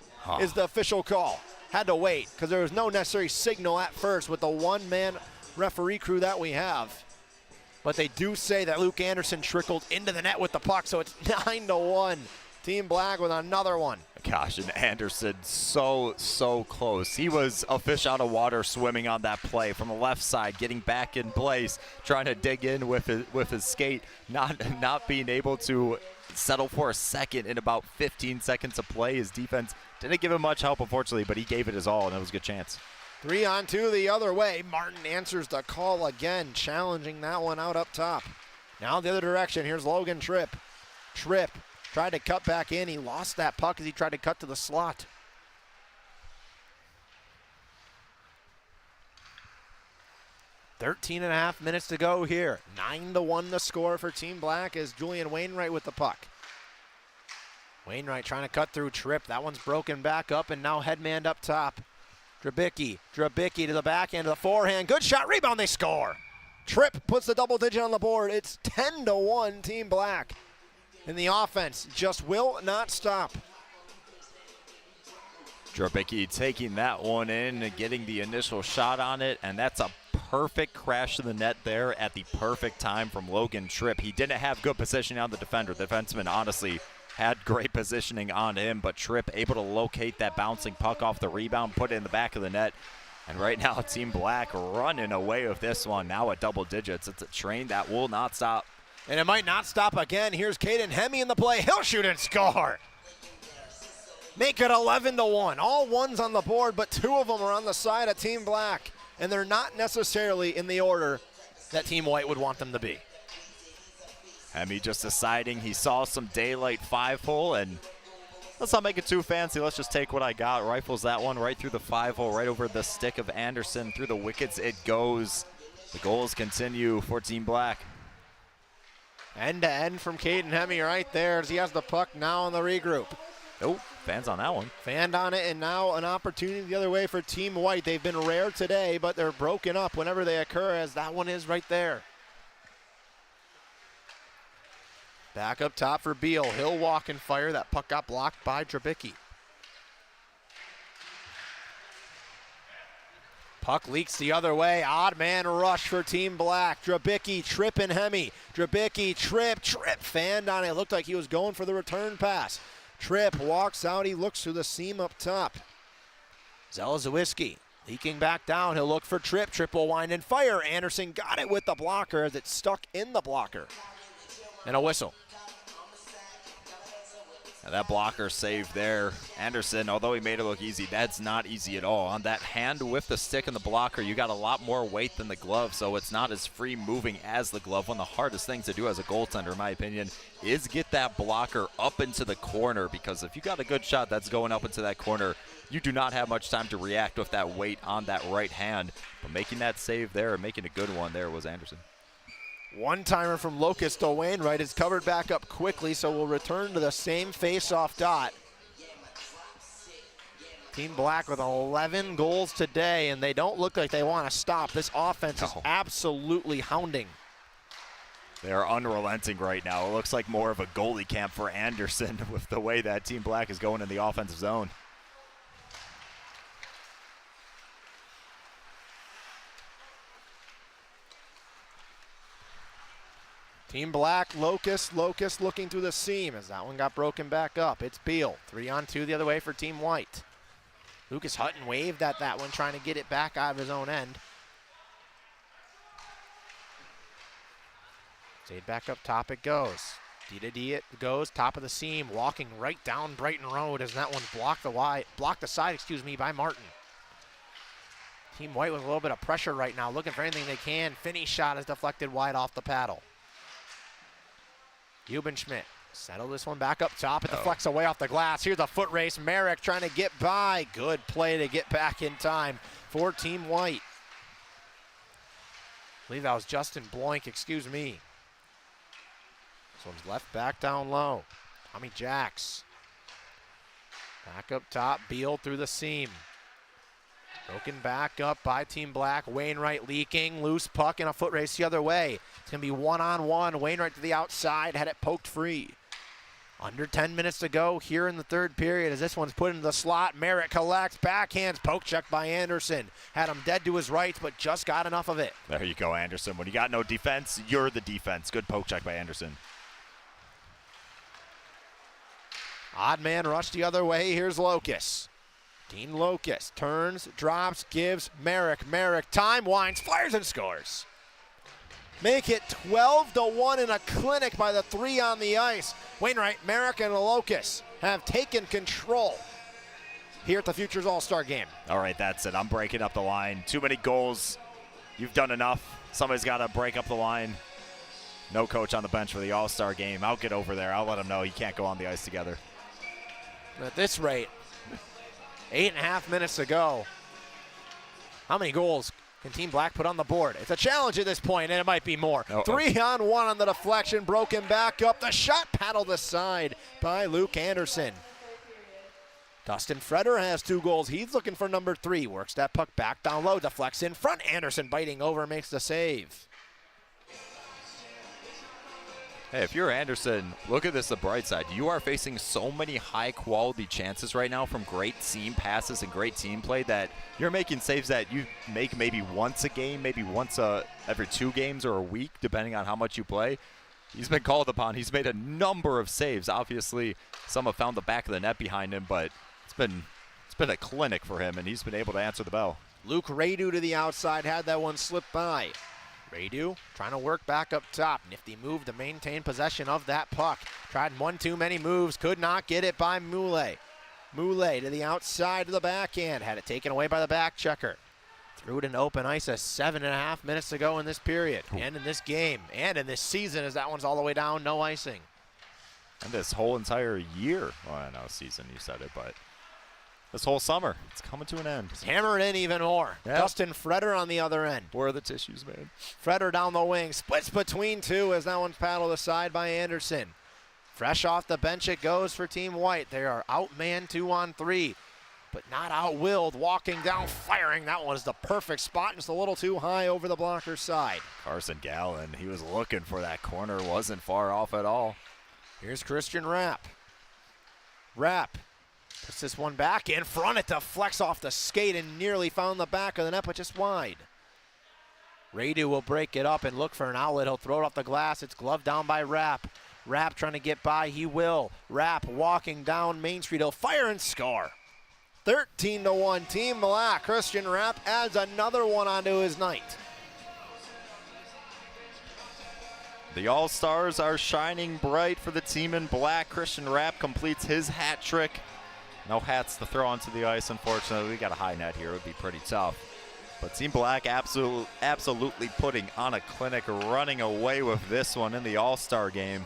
is the official call. Had to wait because there was no necessary signal at first with the one-man referee crew that we have. But they do say that Luke Anderson trickled into the net with the puck, so it's 9-1. Team Black with another one. Gosh, and Anderson so close. He was a fish out of water swimming on that play from the left side, getting back in place, trying to dig in with his skate, not being able to settle for a second in about 15 seconds of play. His defense didn't give him much help, unfortunately, but he gave it his all, and it was a good chance. 3-on-2 the other way. Martin answers the call again, challenging that one out up top. Now the other direction. Here's Logan Tripp. Tripp tried to cut back in. He lost that puck as he tried to cut to the slot. .13.5 minutes to go here. 9-1 the score for Team Black as Julian Wainwright with the puck. Wainwright trying to cut through Tripp. That one's broken back up and now headmanned up top. Drabicki to the backhand, to the forehand. Good shot, rebound, they score. Tripp puts the double digit on the board. It's 10-1 Team Black. And the offense just will not stop. Drabicki taking that one in and getting the initial shot on it, and that's a perfect crash to the net there at the perfect time from Logan Tripp. He didn't have good positioning on the defender. The defenseman honestly had great positioning on him, but Tripp able to locate that bouncing puck off the rebound, put it in the back of the net. And right now, Team Black running away with this one, now at double digits. It's a train that will not stop. And it might not stop again. Here's Caden Hemme in the play. He'll shoot and score. Make it 11-1. All ones on the board, but two of them are on the side of Team Black. And they're not necessarily in the order that Team White would want them to be. Hemme just deciding he saw some daylight 5-hole, and let's not make it too fancy. Let's just take what I got. Rifles that one right through the 5-hole, right over the stick of Anderson. Through the wickets it goes. The goals continue for Team Black. End to end from Caden Hemme right there as he has the puck now in the regroup. Oh, fans on that one. Fanned on it, and now an opportunity the other way for Team White. They've been rare today, but they're broken up whenever they occur, as that one is right there. Back up top for Beal. He'll walk and fire. That puck got blocked by Drabicki. Puck leaks the other way. Odd man rush for Team Black. Drabicki, Tripp, and Hemme. Drabicki, Tripp fanned on it. Looked like he was going for the return pass. Tripp walks out. He looks through the seam up top. Zelazowiski leaking back down. He'll look for Tripp. Tripp will wind and fire. Anderson got it with the blocker as it stuck in the blocker. And a whistle. Now that blocker saved there. Anderson, although he made it look easy, that's not easy at all. On that hand with the stick and the blocker, you got a lot more weight than the glove, so it's not as free moving as the glove. One of the hardest things to do as a goaltender, in my opinion, is get that blocker up into the corner, because if you got a good shot that's going up into that corner, you do not have much time to react with that weight on that right hand. But making that save there, making a good one there was Anderson. One-timer from Locust to Wainwright is covered back up quickly, so we'll return to the same face-off dot. Team Black with 11 goals today, and they don't look like they want to stop. This offense is absolutely hounding. They are unrelenting right now. It looks like more of a goalie camp for Anderson with the way that Team Black is going in the offensive zone. Team Black, Locust looking through the seam as that one got broken back up. It's Beal, 3-on-2 the other way for Team White. Lucas Hutton waved at that one, trying to get it back out of his own end. Stayed back up top it goes. D to D it goes, top of the seam, walking right down Brighton Road as that one blocked the side by Martin. Team White with a little bit of pressure right now, looking for anything they can. Finney's shot is deflected wide off the paddle. Eubenschmidt settle this one back up top. It deflects away off the glass. Here's a foot race. Merrick trying to get by. Good play to get back in time for Team White. I believe that was Justin Bloink, excuse me. This one's left back down low. Tommy Jacks. Back up top, Beal through the seam. Broken back up by Team Black. Wainwright leaking, loose puck and a foot race the other way. It's going to be one-on-one. Wainwright to the outside, had it poked free. Under 10 minutes to go here in the third period as this one's put into the slot. Merritt collects, backhands, poke check by Anderson. Had him dead to his right, but just got enough of it. There you go, Anderson. When you got no defense, you're the defense. Good poke check by Anderson. Odd man rush the other way. Here's Locust. Dean Locust turns, drops, gives Merrick. Merrick time, winds, fires, and scores. Make it 12-1 in a clinic by the 3 on the ice. Wainwright, Merrick, and Locust have taken control here at the Futures All-Star Game. All right, that's it. I'm breaking up the line. Too many goals. You've done enough. Somebody's got to break up the line. No coach on the bench for the All-Star Game. I'll get over there. I'll let him know you can't go on the ice together. At this rate, 8.5 minutes to go. How many goals can Team Black put on the board? It's a challenge at this point, and it might be more. 3-on-1 on the deflection, broken back up. The shot paddled aside by Luke Anderson. Dustin Freder has 2 goals. He's looking for number 3. Works that puck back down low, deflects in front. Anderson biting over, makes the save. Hey, if you're Anderson, look at this the bright side. You are facing so many high-quality chances right now from great team passes and great team play that you're making saves that you make maybe once a game, maybe once every 2 games or a week, depending on how much you play. He's been called upon. He's made a number of saves. Obviously, some have found the back of the net behind him, but it's been a clinic for him, and he's been able to answer the bell. Luke Radu to the outside, had that one slip by. Radu trying to work back up top. Nifty move to maintain possession of that puck. Tried one too many moves, could not get it by Moulet. Moulet to the outside of the backhand, had it taken away by the back checker. Threw it in open ice 7.5 minutes to go in this period, and in this game, and in this season as that one's all the way down, no icing. And this whole entire year, well, I know season, you said it, but this whole summer, it's coming to an end. Just hammer it in even more. Yep. Dustin Freder on the other end. Where are the tissues, man? Freder down the wing, splits between 2 as that one's paddled aside by Anderson. Fresh off the bench it goes for Team White. They are outmanned 2-on-3, but not outwilled. Walking down, firing. That one is the perfect spot. Just a little too high over the blocker's side. Carson Gallen, he was looking for that corner. Wasn't far off at all. Here's Christian Rapp. Rapp puts this one back in front. It deflects off the skate and nearly found the back of the net, but just wide. Radu will break it up and look for an outlet. He'll throw it off the glass. It's gloved down by Rapp. Rapp trying to get by. He will. Rapp walking down Main Street. He'll fire and score. 13-1 Team Black. Christian Rapp adds another one onto his night. The All-Stars are shining bright for the team in black. Christian Rapp completes his hat trick. No hats to throw onto the ice, unfortunately. We got a high net here. It would be pretty tough. But Team Black absolutely putting on a clinic, running away with this one in the All-Star game.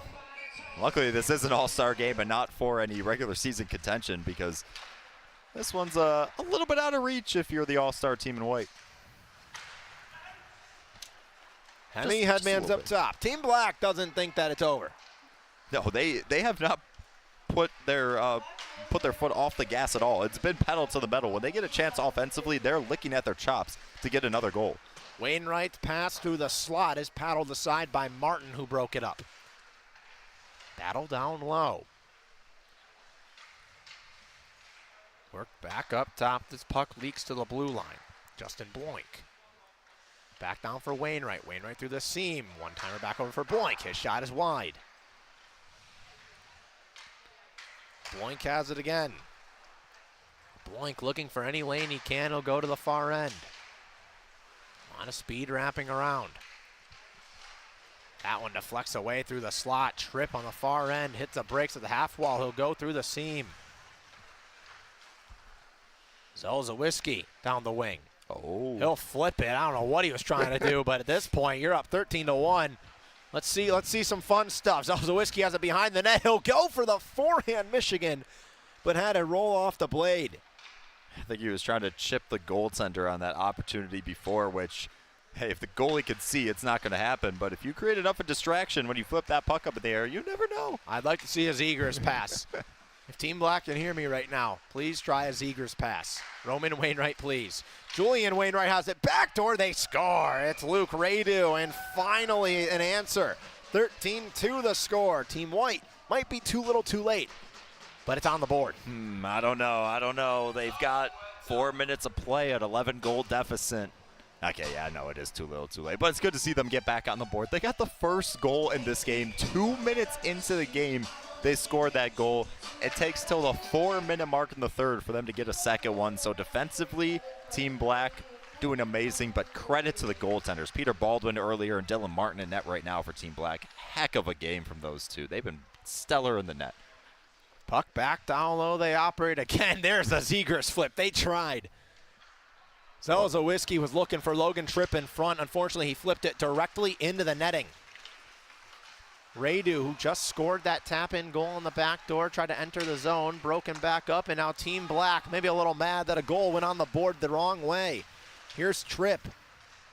Luckily, this is an All-Star game and not for any regular season contention because this one's a little bit out of reach if you're the All-Star team in white. Hemi headman's up top. Team Black doesn't think that it's over. No, they have not put their foot off the gas at all. It's been pedal to the metal. When they get a chance offensively, they're licking at their chops to get another goal. Wainwright's pass through the slot is paddled aside by Martin, who broke it up. Battle down low. Work back up top. This puck leaks to the blue line. Justin Bloink. Back down for Wainwright. Wainwright through the seam. One-timer back over for Bloink. His shot is wide. Bloink has it again. Bloink looking for any lane he can. He'll go to the far end. A lot of speed wrapping around. That one deflects away through the slot. Trip on the far end. Hits the brakes at the half wall. He'll go through the seam. Zolzawiski down the wing. Oh. He'll flip it. I don't know what he was trying to do, but at this point, you're up 13-1. Let's see some fun stuff. Zolzawiski has it behind the net. He'll go for the forehand Michigan, but had it roll off the blade. I think he was trying to chip the goaltender on that opportunity before, which, hey, if the goalie could see, it's not going to happen. But if you create enough of a distraction when you flip that puck up in the air, you never know. I'd like to see a Zegers pass. If Team Black can hear me right now, please try a Zegers pass. Roman Wainwright, please. Julian Wainwright has it. Backdoor, they score. It's Luke Radu, and finally an answer. 13-2 the score. Team White might be too little too late, but it's on the board. I don't know. They've got 4 minutes of play at 11-goal deficit. Okay, yeah, no, it is too little too late. But it's good to see them get back on the board. They got the first goal in this game. 2 minutes into the game, they scored that goal. It takes till the 4-minute mark in the third for them to get a second one. So defensively, Team Black doing amazing, but credit to the goaltenders. Peter Baldwin earlier and Dylan Martin in net right now for Team Black. Heck of a game from those two. They've been stellar in the net. Puck back down low, they operate again. There's the Zegras flip. They tried. Zelazowski was looking for Logan Tripp in front. Unfortunately, he flipped it directly into the netting. Radu, who just scored that tap-in goal on the back door, tried to enter the zone, broken back up, and now Team Black maybe a little mad that a goal went on the board the wrong way. Here's Tripp.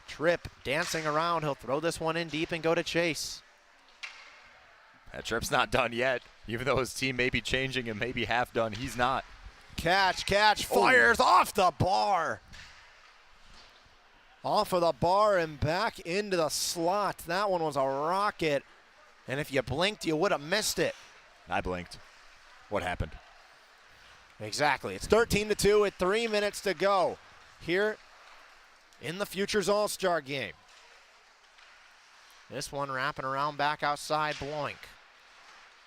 Tripp dancing around. He'll throw this one in deep and go to chase. That Tripp's not done yet. Even though his team may be changing and maybe half done, he's not. Catch, fires off the bar. Off of the bar and back into the slot. That one was a rocket. And if you blinked, you would have missed it. I blinked. What happened? Exactly. It's 13-2 with 3 minutes to go here in the Futures All-Star game. This one wrapping around back outside Bloink.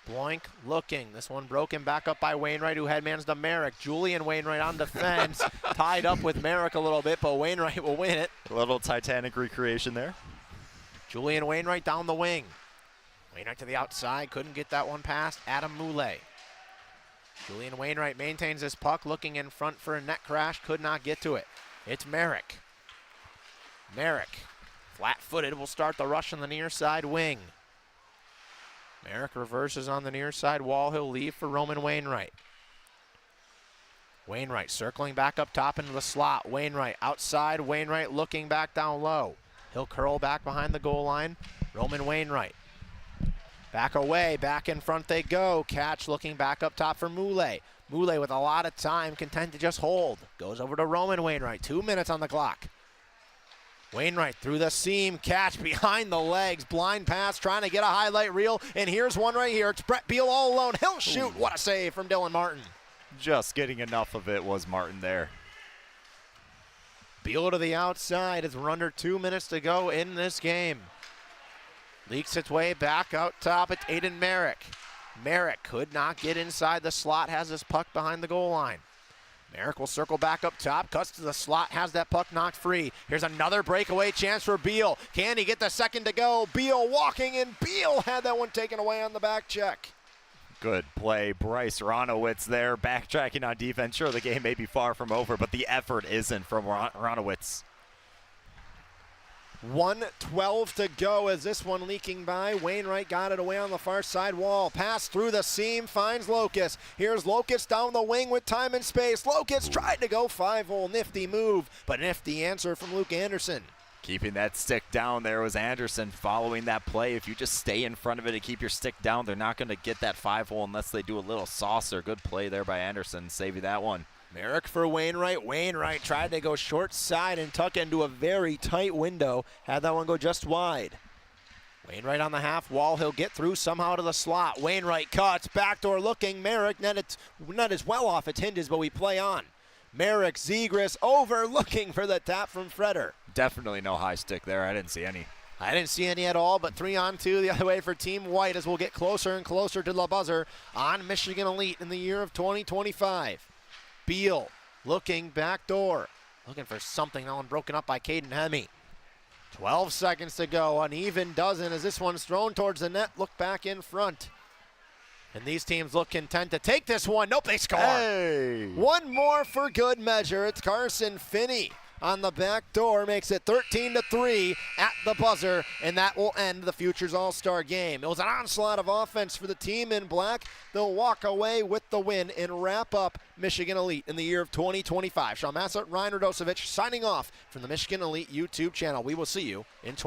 Bloink looking. This one broken back up by Wainwright, who headmans to Merrick. Julian Wainwright on defense. Tied up with Merrick a little bit, but Wainwright will win it. A little Titanic recreation there. Julian Wainwright down the wing. Wainwright to the outside. Couldn't get that one past Adam Moulet. Julian Wainwright maintains his puck, looking in front for a net crash. Could not get to it. It's Merrick. Merrick, flat-footed, will start the rush on the near side wing. Merrick reverses on the near side wall. He'll leave for Roman Wainwright. Wainwright circling back up top into the slot. Wainwright outside. Wainwright looking back down low. He'll curl back behind the goal line. Roman Wainwright. Back away. Back in front they go. Catch looking back up top for Moulet. Moulet with a lot of time, content to just hold. Goes over to Roman Wainwright. 2 minutes on the clock. Wainwright through the seam, catch behind the legs, blind pass, trying to get a highlight reel, and here's one right here. It's Brett Beal all alone. He'll shoot. What a save from Dylan Martin. Just getting enough of it was Martin there. Beal to the outside as we're under 2 minutes to go in this game. Leaks its way back out top. It's Aiden Merrick. Merrick could not get inside the slot, has his puck behind the goal line. Merrick will circle back up top, cuts to the slot, has that puck knocked free. Here's another breakaway chance for Beal. Can he get the second to go? Beal walking, and Beal had that one taken away on the back check. Good play. Bryce Ronowitz there, backtracking on defense. Sure, the game may be far from over, but the effort isn't from Ronowitz. 1:12 to go as this one leaking by. Wainwright got it away on the far side wall. Pass through the seam, finds Locust. Here's Locust down the wing with time and space. Locust tried to go 5-hole, nifty move, but nifty answer from Luke Anderson. Keeping that stick down there was Anderson following that play. If you just stay in front of it and keep your stick down, they're not going to get that 5-hole unless they do a little saucer. Good play there by Anderson, saving that one. Merrick for Wainwright. Wainwright tried to go short side and tuck into a very tight window. Had that one go just wide. Wainwright on the half wall. He'll get through somehow to the slot. Wainwright cuts. Backdoor looking. Merrick net is well off its hinges, but we play on. Merrick, Zegras over looking for the tap from Freder. Definitely no high stick there. I didn't see any. I didn't see any at all, but 3-on-2 the other way for Team White as we'll get closer and closer to the buzzer on Michigan Elite in the year of 2025. Beal looking back door. Looking for something. That one broken up by Caden Hemme. 12 seconds to go. Uneven dozen as this one's thrown towards the net. Look back in front. And these teams look content to take this one. Nope, they score. Hey! One more for good measure. It's Carson Finney on the back door. Makes it 13-3 at the buzzer. And that will end the Futures All-Star game. It was an onslaught of offense for the team in black. They'll walk away with the win and wrap up Michigan Elite in the year of 2025. Sean Massett, Ryan Radosevich signing off from the Michigan Elite YouTube channel. We will see you in 20.